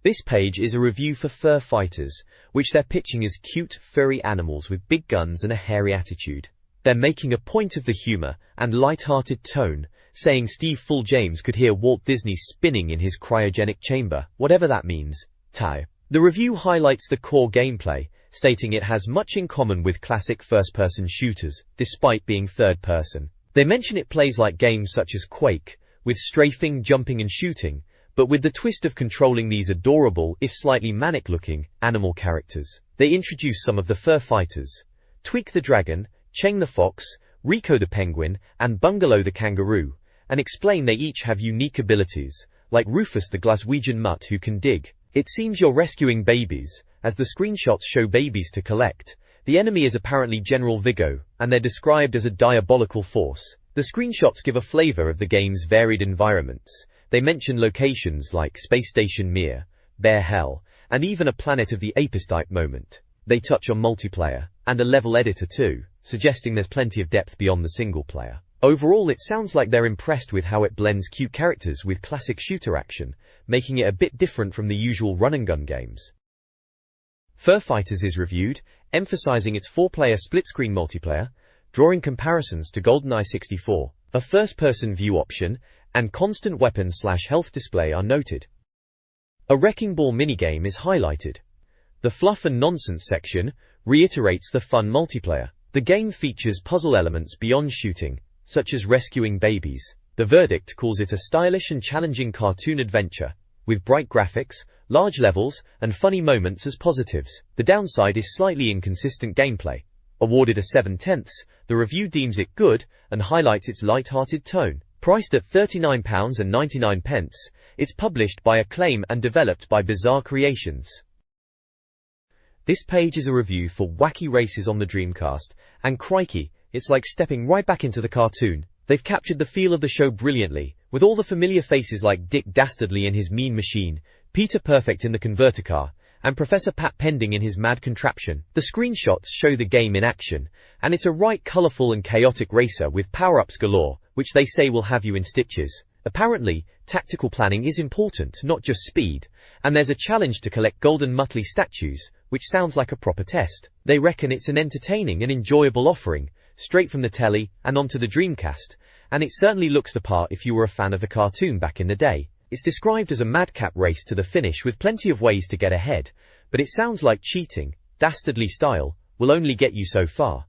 This page is a review for fur fighters, which they're pitching as cute, furry animals with big guns and a hairy attitude. They're making a point of the humor and light-hearted tone, saying Steve Full James could hear Walt Disney spinning in his cryogenic chamber, whatever that means. Tao. The review highlights the core gameplay, stating it has much in common with classic first-person shooters, despite being third-person. They mention it plays like games such as Quake, with strafing, jumping and shooting, but with the twist of controlling these adorable, if slightly manic-looking, animal characters. They introduce some of the fur fighters: Tweak the dragon, Cheng the fox, Rico the penguin, and Bungalow the kangaroo, and explain they each have unique abilities, like Rufus the Glaswegian mutt who can dig. It seems you're rescuing babies, as the screenshots show babies to collect. The enemy is apparently General Vigo, and they're described as a diabolical force. The screenshots give a flavor of the game's varied environments. They mention locations like Space Station Mir, Bear Hell, and even a Planet of the Apis-type moment. They touch on multiplayer, and a level editor too, suggesting there's plenty of depth beyond the single player. Overall, it sounds like they're impressed with how it blends cute characters with classic shooter action, making it a bit different from the usual run-and-gun games. Fur Fighters is reviewed, emphasizing its 4-player split-screen multiplayer, drawing comparisons to GoldenEye 64, a first-person view option, and constant weapon/health display are noted. A Wrecking Ball minigame is highlighted. The Fluff and Nonsense section reiterates the fun multiplayer. The game features puzzle elements beyond shooting, such as rescuing babies. The Verdict calls it a stylish and challenging cartoon adventure, with bright graphics, large levels, and funny moments as positives. The downside is slightly inconsistent gameplay. Awarded a 7/10, the review deems it good and highlights its light-hearted tone. Priced at £39.99, it's published by Acclaim and developed by Bizarre Creations. This page is a review for Wacky Races on the Dreamcast, and crikey, it's like stepping right back into the cartoon. They've captured the feel of the show brilliantly, with all the familiar faces like Dick Dastardly in his mean machine, Peter Perfect in the converter car, and Professor Pat Pending in his mad contraption. The screenshots show the game in action, and it's a right colourful and chaotic racer with power-ups galore, which they say will have you in stitches. Apparently, tactical planning is important, not just speed, and there's a challenge to collect golden Muttley statues, which sounds like a proper test. They reckon it's an entertaining and enjoyable offering, straight from the telly and onto the Dreamcast, and it certainly looks the part if you were a fan of the cartoon back in the day. It's described as a madcap race to the finish with plenty of ways to get ahead, but it sounds like cheating, dastardly style, will only get you so far.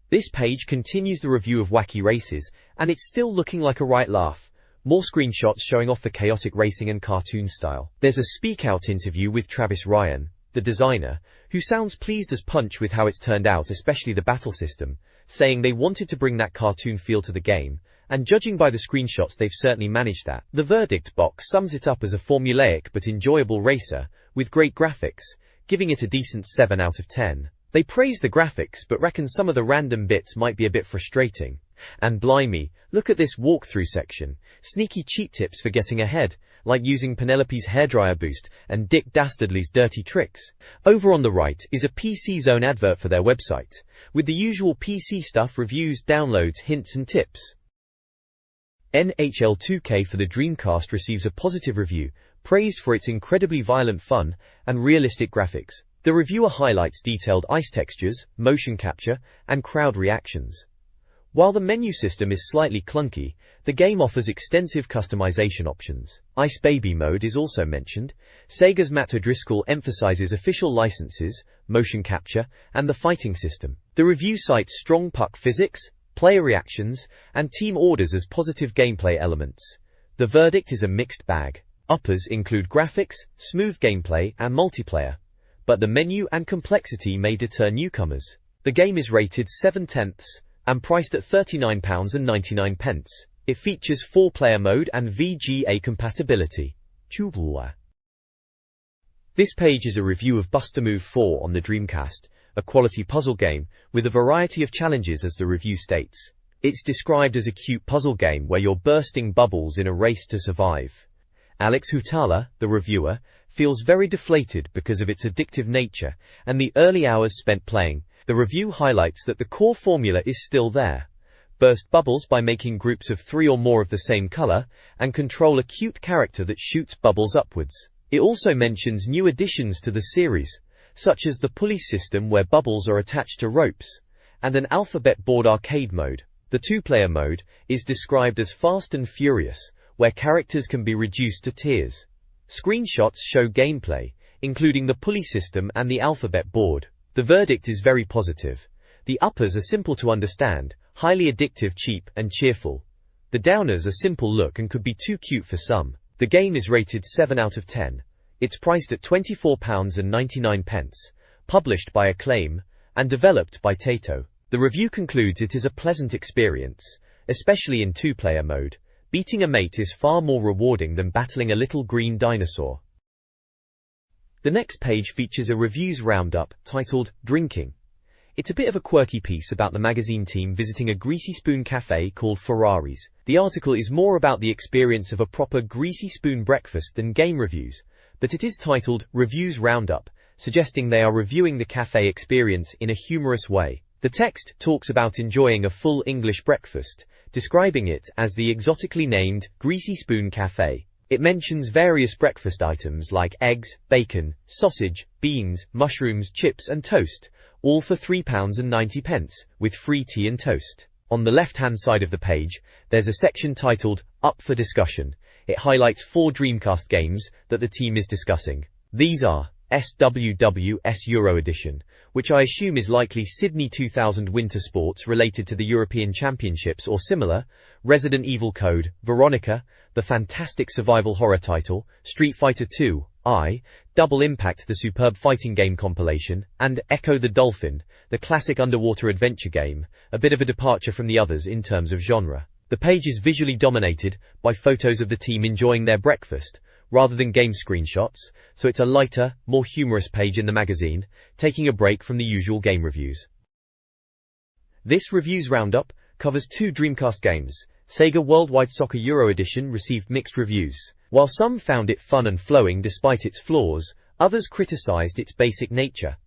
This page continues the review of Wacky Races, and it's still looking like a right laugh. More screenshots showing off the chaotic racing and cartoon style. There's a speak-out interview with Travis Ryan, the designer, who sounds pleased as punch with how it's turned out, especially the battle system, saying they wanted to bring that cartoon feel to the game, and judging by the screenshots they've certainly managed that. The Verdict box sums it up as a formulaic but enjoyable racer, with great graphics, giving it a decent 7 out of 10. They praise the graphics but reckon some of the random bits might be a bit frustrating. And blimey, look at this walkthrough section. Sneaky cheat tips for getting ahead, like using Penelope's hairdryer boost and Dick Dastardly's dirty tricks. Over on the right is a PC Zone advert for their website, with the usual PC stuff: reviews, downloads, hints and tips. NHL 2K for the Dreamcast receives a positive review, praised for its incredibly violent fun and realistic graphics. The reviewer highlights detailed ice textures, motion capture, and crowd reactions. While the menu system is slightly clunky, the game offers extensive customization options. Ice Baby mode is also mentioned. Sega's Matt O'Driscoll emphasizes official licenses, motion capture, and the fighting system. The review cites strong puck physics, player reactions, and team orders as positive gameplay elements. The Verdict is a mixed bag. Uppers include graphics, smooth gameplay, and multiplayer, but the menu and complexity may deter newcomers. The game is rated 7/10 and priced at £39.99. It features 4-player mode and VGA compatibility. This page is a review of Buster Move 4 on the Dreamcast, a quality puzzle game with a variety of challenges, as the review states. It's described as a cute puzzle game where you're bursting bubbles in a race to survive. Alex Hutala, the reviewer, feels very deflated because of its addictive nature and the early hours spent playing. The review highlights that the core formula is still there. Burst bubbles by making groups of 3 or more of the same color, and control a cute character that shoots bubbles upwards. It also mentions new additions to the series, such as the pulley system where bubbles are attached to ropes, and an alphabet board arcade mode. The two-player mode is described as fast and furious, where characters can be reduced to tears. Screenshots show gameplay, including the pulley system and the alphabet board. The verdict is very positive. The uppers are simple to understand, highly addictive, cheap, and cheerful. The downers are simple look and could be too cute for some. The game is rated 7 out of 10. It's priced at £24.99, published by Acclaim, and developed by Taito. The review concludes it is a pleasant experience, especially in two-player mode. Beating a mate is far more rewarding than battling a little green dinosaur. The next page features a reviews roundup titled Drinking. It's a bit of a quirky piece about the magazine team visiting a greasy spoon cafe called Ferrari's. The article is more about the experience of a proper greasy spoon breakfast than game reviews, but it is titled Reviews Roundup, suggesting they are reviewing the cafe experience in a humorous way. The text talks about enjoying a full English breakfast, describing it as the exotically named Greasy Spoon Cafe. It mentions various breakfast items like eggs, bacon, sausage, beans, mushrooms, chips and toast, all for £3.90, with free tea and toast. On the left-hand side of the page, there's a section titled Up for Discussion. It highlights 4 Dreamcast games that the team is discussing. These are SWWS Euro Edition, which I assume is likely Sydney 2000 winter sports related to the European Championships or similar, Resident Evil Code, Veronica, the fantastic survival horror title, Street Fighter II, Double Impact, the superb fighting game compilation, and Echo the Dolphin, the classic underwater adventure game, a bit of a departure from the others in terms of genre. The page is visually dominated by photos of the team enjoying their breakfast, rather than game screenshots, so it's a lighter, more humorous page in the magazine, taking a break from the usual game reviews. This reviews roundup covers 2 Dreamcast games. SEGA Worldwide Soccer Euro Edition received mixed reviews. While some found it fun and flowing despite its flaws, others criticized its basic nature.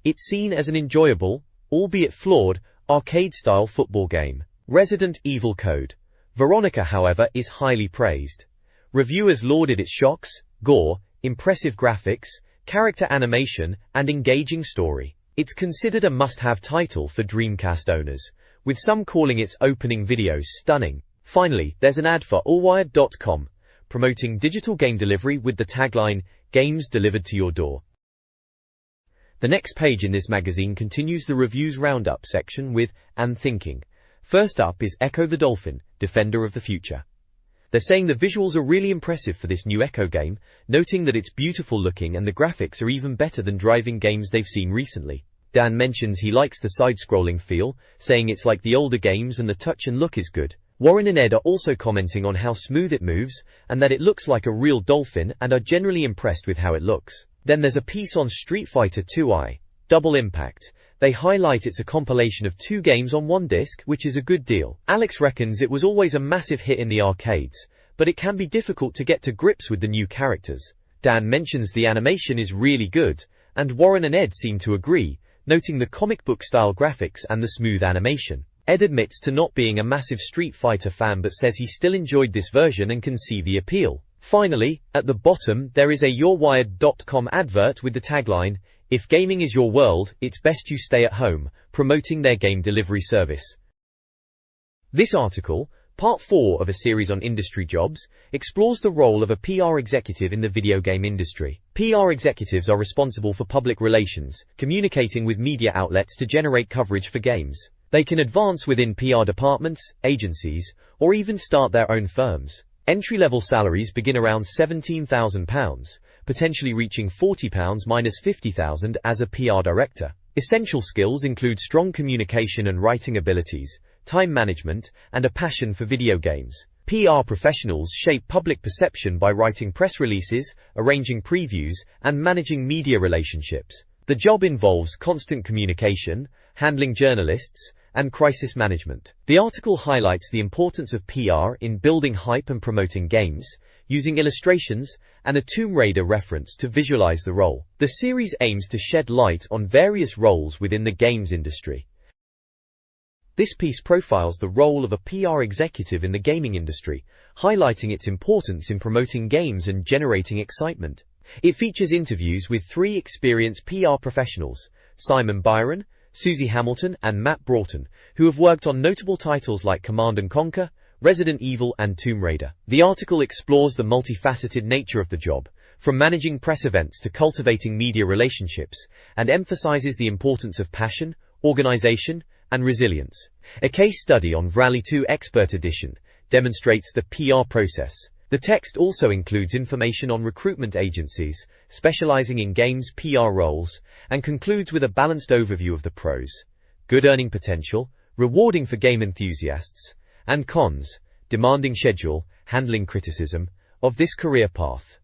It's seen as an enjoyable, albeit flawed, arcade-style football game. Resident Evil Code, Veronica, however, is highly praised. Reviewers lauded its shocks, gore, impressive graphics, character animation, and engaging story. It's considered a must-have title for Dreamcast owners, with some calling its opening videos stunning. Finally, there's an ad for allwired.com, promoting digital game delivery with the tagline, "Games delivered to your door." The next page in this magazine continues the reviews roundup section with "And Thinking." First up is Echo the Dolphin, Defender of the Future. They're saying the visuals are really impressive for this new Echo game, noting that it's beautiful looking and the graphics are even better than driving games they've seen recently. Dan mentions he likes the side-scrolling feel, saying it's like the older games and the touch and look is good. Warren and Ed are also commenting on how smooth it moves, and that it looks like a real dolphin, and are generally impressed with how it looks. Then there's a piece on Street Fighter II, Double Impact. They highlight it's a compilation of 2 games on one disc, which is a good deal. Alex reckons it was always a massive hit in the arcades, but it can be difficult to get to grips with the new characters. Dan mentions the animation is really good, and Warren and Ed seem to agree, noting the comic book style graphics and the smooth animation. Ed admits to not being a massive Street Fighter fan but says he still enjoyed this version and can see the appeal. Finally, at the bottom, there is a YourWired.com advert with the tagline, "If gaming is your world, it's best you stay at home," promoting their game delivery service. This article, part 4 of a series on industry jobs, explores the role of a PR executive in the video game industry. PR executives are responsible for public relations, communicating with media outlets to generate coverage for games. They can advance within PR departments, agencies, or even start their own firms. Entry-level salaries begin around £17,000, potentially reaching £40 minus £50,000 as a PR director. Essential skills include strong communication and writing abilities, time management, and a passion for video games. PR professionals shape public perception by writing press releases, arranging previews, and managing media relationships. The job involves constant communication, handling journalists, and crisis management. The article highlights the importance of PR in building hype and promoting games, using illustrations and a Tomb Raider reference to visualize the role. The series aims to shed light on various roles within the games industry. This piece profiles the role of a PR executive in the gaming industry, highlighting its importance in promoting games and generating excitement. It features interviews with 3 experienced PR professionals, Simon Byron, Susie Hamilton and Matt Broughton, who have worked on notable titles like Command & Conquer, Resident Evil and Tomb Raider. The article explores the multifaceted nature of the job, from managing press events to cultivating media relationships, and emphasizes the importance of passion, organization, and resilience. A case study on Rally 2 Expert Edition demonstrates the PR process. The text also includes information on recruitment agencies specializing in games PR roles, and concludes with a balanced overview of the pros, good earning potential, rewarding for game enthusiasts, and cons, demanding schedule, handling criticism, of this career path.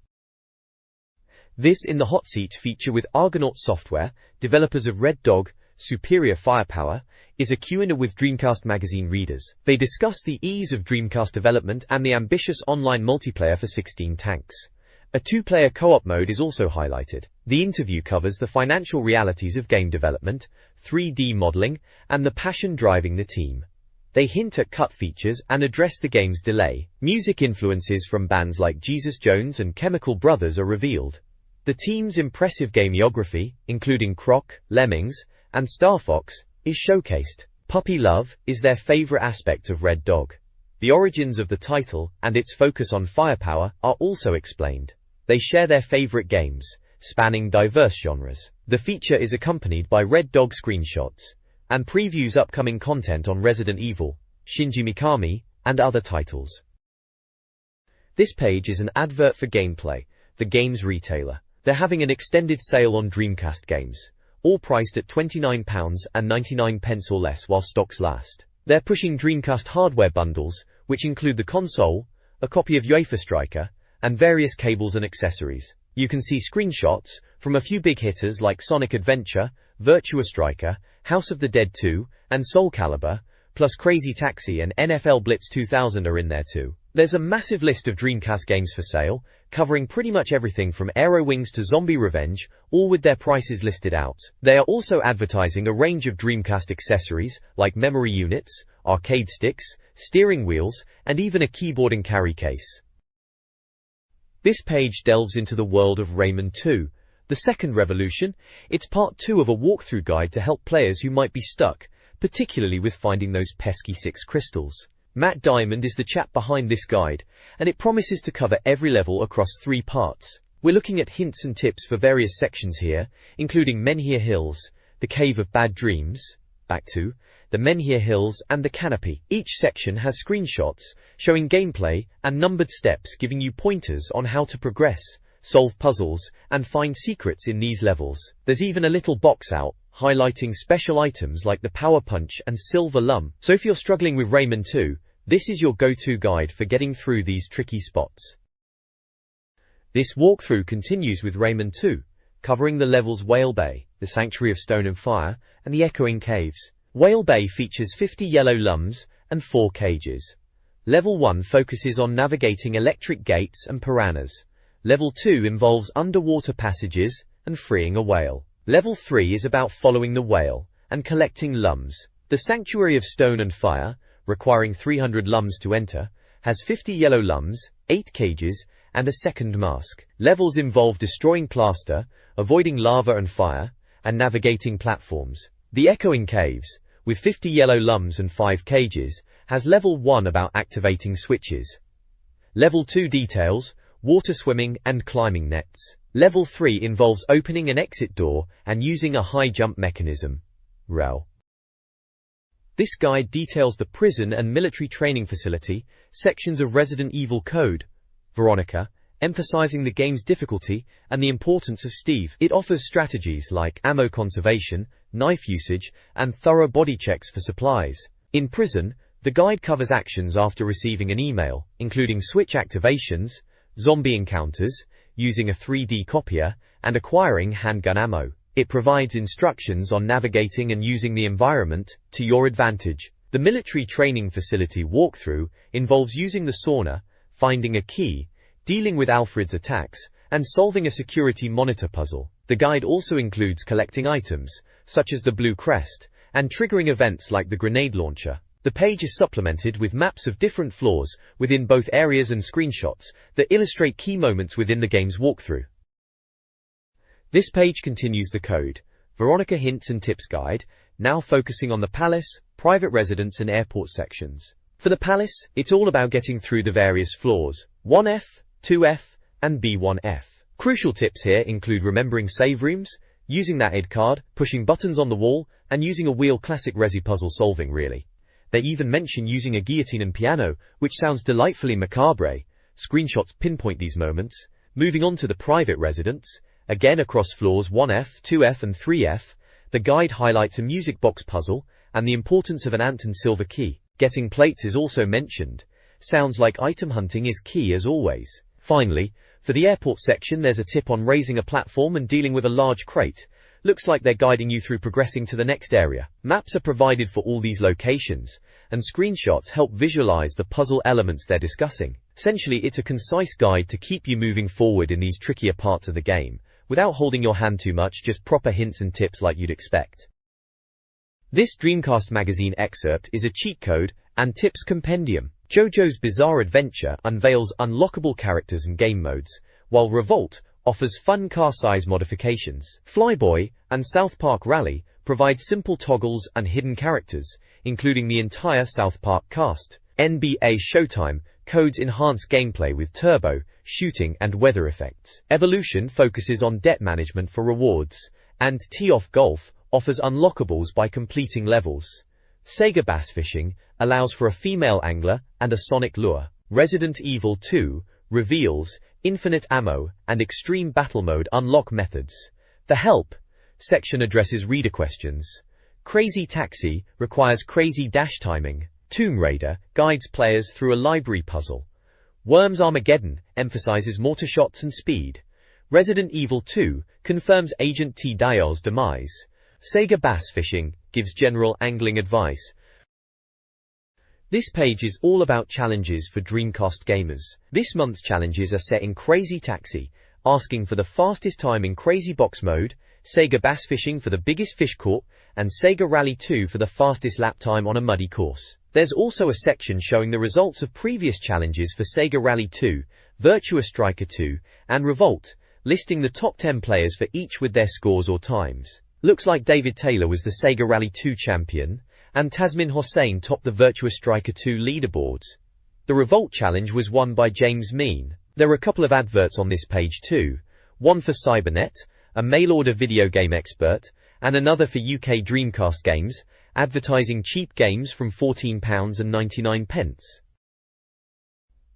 This In the Hot Seat feature with Argonaut Software, developers of Red Dog, Superior Firepower, is a Q&A with Dreamcast Magazine readers. They discuss the ease of Dreamcast development and the ambitious online multiplayer for 16 tanks. A 2-player co-op mode is also highlighted. The interview covers the financial realities of game development, 3D modeling, and the passion driving the team. They hint at cut features and address the game's delay. Music influences from bands like Jesus Jones and Chemical Brothers are revealed. The team's impressive gameography, including Croc, Lemmings, and Star Fox, is showcased. Puppy love is their favorite aspect of Red Dog. The origins of the title and its focus on firepower are also explained. They share their favorite games, spanning diverse genres. The feature is accompanied by Red Dog screenshots and previews upcoming content on Resident Evil, Shinji Mikami, and other titles. This page is an advert for Gameplay, the games retailer. They're having an extended sale on Dreamcast games, all priced at £29.99 or less while stocks last. They're pushing Dreamcast hardware bundles, which include the console, a copy of UEFA Striker, and various cables and accessories. You can see screenshots from a few big hitters like Sonic Adventure, Virtua Striker, House of the Dead 2, and Soul Calibur, plus Crazy Taxi and NFL Blitz 2000 are in there too. There's a massive list of Dreamcast games for sale, covering pretty much everything from Aero Wings to Zombie Revenge, all with their prices listed out. They are also advertising a range of Dreamcast accessories, like memory units, arcade sticks, steering wheels, and even a keyboard and carry case. This page delves into the world of Rayman 2, The Second Revolution. It's part 2 of a walkthrough guide to help players who might be stuck, particularly with finding those pesky 6 crystals. Matt Diamond is the chap behind this guide, and it promises to cover every level across 3 parts. We're looking at hints and tips for various sections here, including Menhir Hills, the Cave of Bad Dreams, Back 2, the Menhir Hills, and the Canopy. Each section has screenshots showing gameplay and numbered steps giving you pointers on how to progress, solve puzzles, and find secrets in these levels. There's even a little box out highlighting special items like the Power Punch and Silver Lum. So if you're struggling with Rayman 2, this is your go-to guide for getting through these tricky spots. This walkthrough continues with Rayman 2, covering the levels Whale Bay, the Sanctuary of Stone and Fire, and the Echoing Caves. Whale Bay features 50 yellow lums and 4 cages. Level 1 focuses on navigating electric gates and piranhas. Level 2 involves underwater passages and freeing a whale. Level 3 is about following the whale and collecting lums. The Sanctuary of Stone and Fire, requiring 300 lums to enter, has 50 yellow lums, 8 cages, and a second mask. Levels involve destroying plaster, avoiding lava and fire, and navigating platforms. The Echoing Caves, with 50 yellow lums and 5 cages, has Level 1 about activating switches. Level 2 details water swimming and climbing nets. Level 3 involves opening an exit door and using a high jump mechanism. REL. This guide details the prison and military training facility, sections of Resident Evil Code, Veronica, emphasizing the game's difficulty and the importance of Steve. It offers strategies like ammo conservation, knife usage, and thorough body checks for supplies. In prison, the guide covers actions after receiving an email, including switch activations, zombie encounters, using a 3D copier, and acquiring handgun ammo. It provides instructions on navigating and using the environment to your advantage. The military training facility walkthrough involves using the sauna, finding a key, dealing with Alfred's attacks, and solving a security monitor puzzle. The guide also includes collecting items, such as the Blue Crest, and triggering events like the grenade launcher. The page is supplemented with maps of different floors within both areas and screenshots that illustrate key moments within the game's walkthrough. This page continues the Code Veronica Hints and Tips Guide, now focusing on the Palace, Private Residence and Airport sections. For the Palace, it's all about getting through the various floors, 1F, 2F, and B1F. Crucial tips here include remembering save rooms, using that ID card, pushing buttons on the wall, and using a wheel. Classic Resi puzzle solving really. They even mention using a guillotine and piano, which sounds delightfully macabre. Screenshots pinpoint these moments. Moving on to the Private Residence, again across floors 1F, 2F and 3F, the guide highlights a music box puzzle, and the importance of an ant and silver key. Getting plates is also mentioned. Sounds like item hunting is key as always. Finally, for the airport section there's a tip on raising a platform and dealing with a large crate. Looks like they're guiding you through progressing to the next area. Maps are provided for all these locations, and screenshots help visualize the puzzle elements they're discussing. Essentially, it's a concise guide to keep you moving forward in these trickier parts of the game, without holding your hand too much, just proper hints and tips like you'd expect. This Dreamcast Magazine excerpt is a cheat code and tips compendium. JoJo's Bizarre Adventure unveils unlockable characters and game modes, while Revolt offers fun car size modifications. Flyboy and South Park Rally provide simple toggles and hidden characters, including the entire South Park cast. NBA Showtime codes enhance gameplay with turbo, shooting and weather effects. Evolution focuses on debt management for rewards, and Tee-Off Golf offers unlockables by completing levels. SEGA Bass Fishing allows for a female angler and a sonic lure. Resident Evil 2 reveals infinite ammo and extreme battle mode unlock methods. The Help section addresses reader questions. Crazy Taxi requires crazy dash timing. Tomb Raider guides players through a library puzzle. Worms Armageddon emphasizes mortar shots and speed. Resident Evil 2 confirms Agent T. Dial's demise. SEGA Bass Fishing gives general angling advice. This page is all about challenges for Dreamcast gamers. This month's challenges are set in Crazy Taxi, asking for the fastest time in Crazy Box mode, SEGA Bass Fishing for the biggest fish caught, and SEGA Rally 2 for the fastest lap time on a muddy course. There's also a section showing the results of previous challenges for SEGA Rally 2, Virtua Striker 2, and Revolt, listing the top 10 players for each with their scores or times. Looks like David Taylor was the SEGA Rally 2 champion, and Tasmin Hossain topped the Virtua Striker 2 leaderboards. The Revolt challenge was won by James Mean. There are a couple of adverts on this page too. One for Cybernet, a mail-order video game expert, and another for UK Dreamcast games, advertising cheap games from £14.99.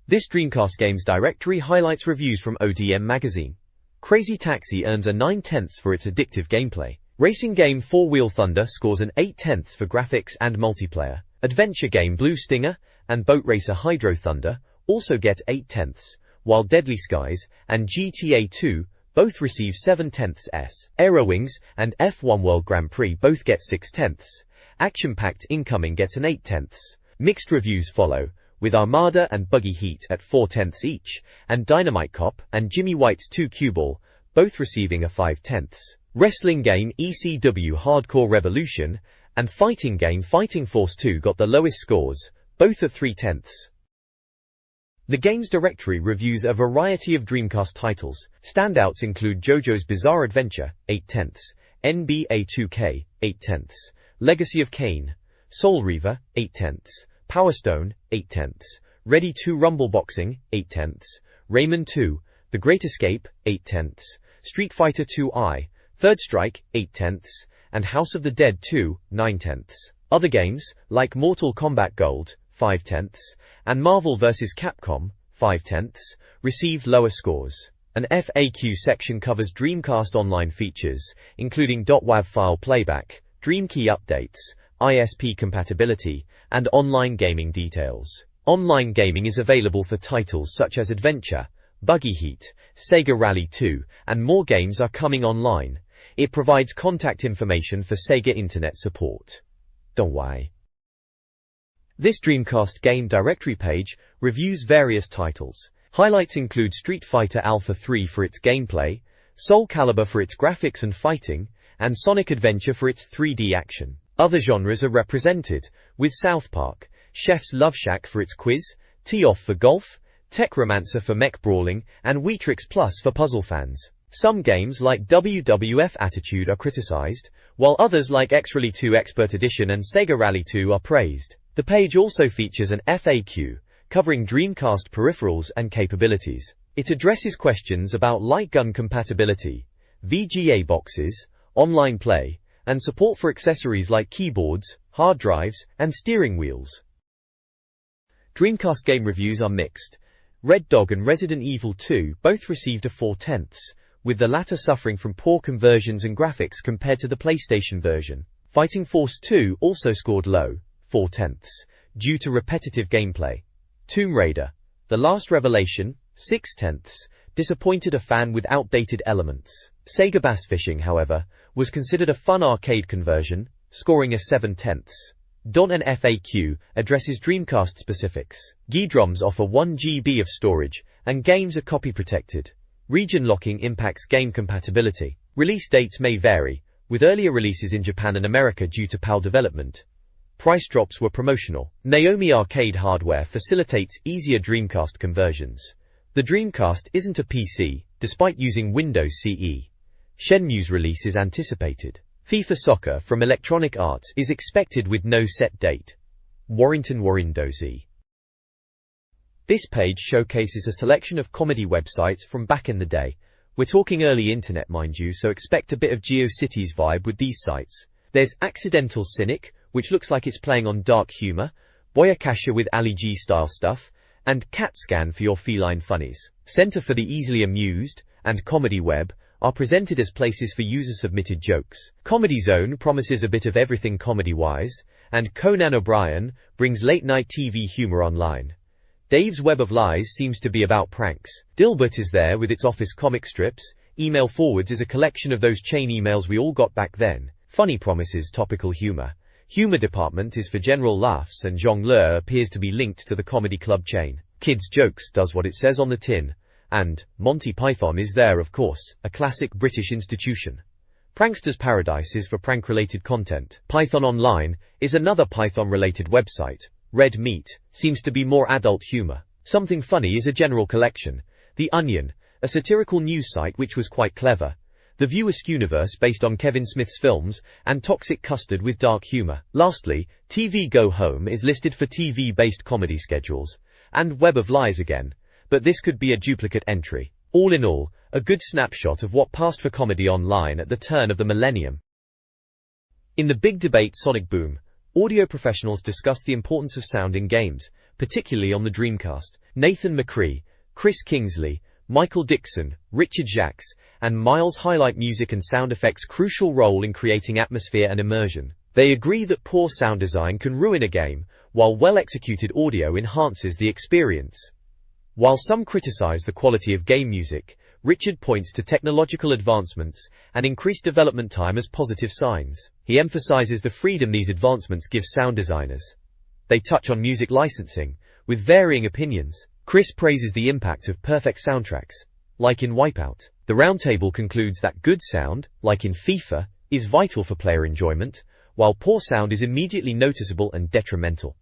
This Dreamcast games directory highlights reviews from ODM magazine. Crazy Taxi earns a 9/10 for its addictive gameplay. Racing game 4-Wheel Thunder scores an 8/10 for graphics and multiplayer. Adventure game Blue Stinger and boat racer Hydro Thunder also get 8/10, while Deadly Skies and GTA 2 both receive 7/10. Aerowings and F1 World Grand Prix both get 6/10. Action-packed Incoming gets an 8/10. Mixed reviews follow, with Armada and Buggy Heat at 4/10 each, and Dynamite Cop and Jimmy White's 2 Cue Ball both receiving a 5/10. Wrestling game ECW Hardcore Revolution and fighting game Fighting Force 2 got the lowest scores, both at 3/10. The games directory reviews a variety of Dreamcast titles. Standouts include JoJo's Bizarre Adventure, 8/10, NBA 2K, 8/10, Legacy of Kain, Soul Reaver, 8/10, Power Stone, 8/10, Ready 2 Rumble Boxing, 8/10, Rayman 2, The Great Escape, 8/10, Street Fighter 2i, Third Strike, 8/10, and House of the Dead 2, 9/10. Other games, like Mortal Kombat Gold, 5/10, and Marvel vs. Capcom, 5/10, received lower scores. An FAQ section covers Dreamcast Online features, including .wav file playback, DreamKey updates, ISP compatibility, and online gaming details. Online gaming is available for titles such as Adventure, Buggy Heat, SEGA Rally 2, and more games are coming online. It provides contact information for SEGA Internet support. Don't worry. This Dreamcast game directory page reviews various titles. Highlights include Street Fighter Alpha 3 for its gameplay, Soul Calibur for its graphics and fighting, and Sonic Adventure for its 3D action. Other genres are represented, with South Park, Chef's Love Shack for its quiz, Tee-Off for golf, Tech Romancer for mech brawling, and Weetrix Plus for puzzle fans. Some games like WWF Attitude are criticized, while others like X-Rally 2 Expert Edition and Sega Rally 2 are praised. The page also features an FAQ, covering Dreamcast peripherals and capabilities. It addresses questions about light gun compatibility, VGA boxes, online play, and support for accessories like keyboards, hard drives, and steering wheels. Dreamcast game reviews are mixed. Red Dog and Resident Evil 2 both received a 4/10, with the latter suffering from poor conversions and graphics compared to the PlayStation version. Fighting Force 2 also scored low, 4/10, due to repetitive gameplay. Tomb Raider: The Last Revelation, 6/10, disappointed a fan with outdated elements. Sega Bass Fishing, however, was considered a fun arcade conversion, scoring a 7/10. An FAQ addresses Dreamcast specifics. GEDROMs offer 1 GB of storage, and games are copy protected. Region locking impacts game compatibility. Release dates may vary, with earlier releases in Japan and America due to PAL development. Price drops were promotional. Naomi arcade hardware facilitates easier Dreamcast conversions. The Dreamcast isn't a PC, despite using Windows CE. Shenmue's release is anticipated. FIFA Soccer from Electronic Arts is expected with no set date. Warrington Warindosy. This page showcases a selection of comedy websites from back in the day. We're talking early internet, mind you, so expect a bit of GeoCities vibe with these sites. There's Accidental Cynic, which looks like it's playing on dark humor, Boyakasha with Ali G style stuff, and CatScan for your feline funnies. Center for the Easily Amused and Comedy Web are presented as places for user-submitted jokes. Comedy Zone promises a bit of everything comedy-wise, and Conan O'Brien brings late-night TV humor online. Dave's Web of Lies seems to be about pranks. Dilbert is there with its office comic strips. Email Forwards is a collection of those chain emails we all got back then. Funny promises topical humor. Humor Department is for general laughs, and Jongleur appears to be linked to the comedy club chain. Kids Jokes does what it says on the tin. And Monty Python is there, of course, a classic British institution. Prankster's Paradise is for prank-related content. Python Online is another Python-related website. Red Meat seems to be more adult humor. Something Funny is a general collection. The Onion, a satirical news site which was quite clever. The View Askewniverse based on Kevin Smith's films, and Toxic Custard with dark humor. Lastly, TV Go Home is listed for TV-based comedy schedules. And Web of Lies again, but this could be a duplicate entry. All in all, a good snapshot of what passed for comedy online at the turn of the millennium. In the big debate Sonic Boom, audio professionals discuss the importance of sound in games, particularly on the Dreamcast. Nathan McCree, Chris Kingsley, Michael Dixon, Richard Jacques, and Miles highlight music and sound effects' crucial role in creating atmosphere and immersion. They agree that poor sound design can ruin a game, while well-executed audio enhances the experience. While some criticize the quality of game music, Richard points to technological advancements and increased development time as positive signs. He emphasizes the freedom these advancements give sound designers. They touch on music licensing, with varying opinions. Chris praises the impact of perfect soundtracks, like in Wipeout. The roundtable concludes that good sound, like in FIFA, is vital for player enjoyment, while poor sound is immediately noticeable and detrimental.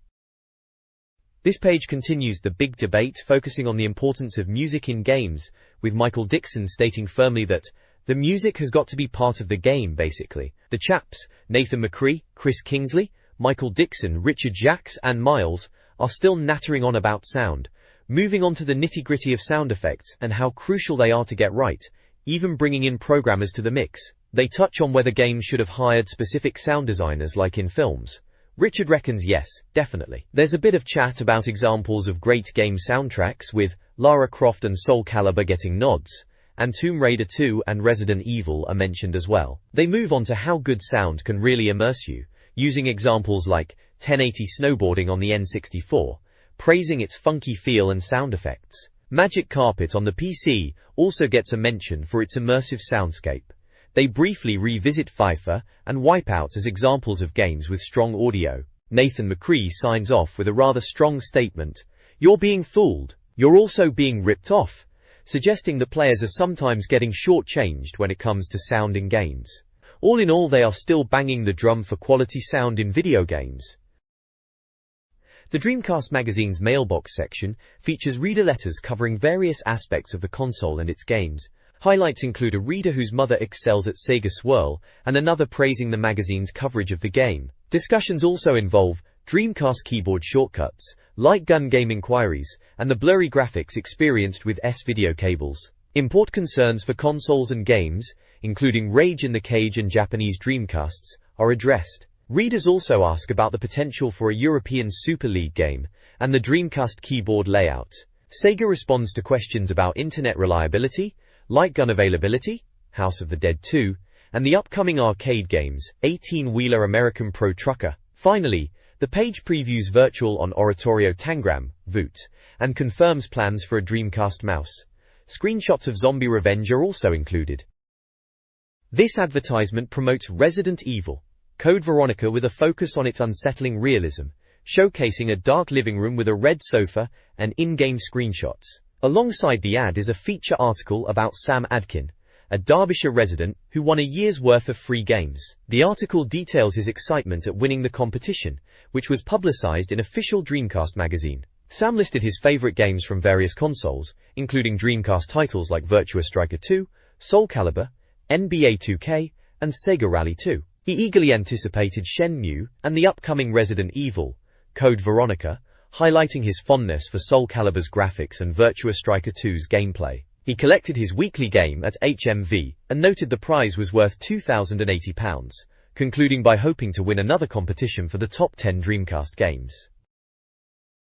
This page continues the big debate, focusing on the importance of music in games, with Michael Dixon stating firmly that the music has got to be part of the game, basically. The chaps, Nathan McCree, Chris Kingsley, Michael Dixon, Richard Jacques, and Miles, are still nattering on about sound, moving on to the nitty-gritty of sound effects and how crucial they are to get right, even bringing in programmers to the mix. They touch on whether games should have hired specific sound designers like in films. Richard reckons yes, definitely. There's a bit of chat about examples of great game soundtracks, with Lara Croft and Soul Calibur getting nods, and Tomb Raider 2 and Resident Evil are mentioned as well. They move on to how good sound can really immerse you, using examples like 1080 snowboarding on the N64, praising its funky feel and sound effects. Magic Carpet on the PC also gets a mention for its immersive soundscape. They briefly revisit FIFA and Wipeout as examples of games with strong audio. Nathan McCree signs off with a rather strong statement: "You're being fooled. You're also being ripped off," suggesting that players are sometimes getting shortchanged when it comes to sound in games. All in all, they are still banging the drum for quality sound in video games. The Dreamcast Magazine's mailbox section features reader letters covering various aspects of the console and its games. Highlights include a reader whose mother excels at Sega Swirl, and another praising the magazine's coverage of the game. Discussions also involve Dreamcast keyboard shortcuts, light gun game inquiries, and the blurry graphics experienced with S-video cables. Import concerns for consoles and games, including Rage in the Cage and Japanese Dreamcasts, are addressed. Readers also ask about the potential for a European Super League game, and the Dreamcast keyboard layout. Sega responds to questions about internet reliability, light gun availability, House of the Dead 2, and the upcoming arcade games, 18-wheeler American Pro Trucker. Finally, the page previews Virtual on Oratorio Tangram, VOOT, and confirms plans for a Dreamcast mouse. Screenshots of Zombie Revenge are also included. This advertisement promotes Resident Evil Code Veronica with a focus on its unsettling realism, showcasing a dark living room with a red sofa and in-game screenshots. Alongside the ad is a feature article about Sam Adkin, a Derbyshire resident who won a year's worth of free games. The article details his excitement at winning the competition, which was publicized in official Dreamcast magazine. Sam listed his favorite games from various consoles, including Dreamcast titles like Virtua Striker 2, Soul Calibur, NBA 2K, and Sega Rally 2. He eagerly anticipated Shenmue and the upcoming Resident Evil Code Veronica, highlighting his fondness for Soul Calibur's graphics and Virtua Striker 2's gameplay. He collected his weekly game at HMV and noted the prize was worth £2,080, concluding by hoping to win another competition for the top 10 Dreamcast games.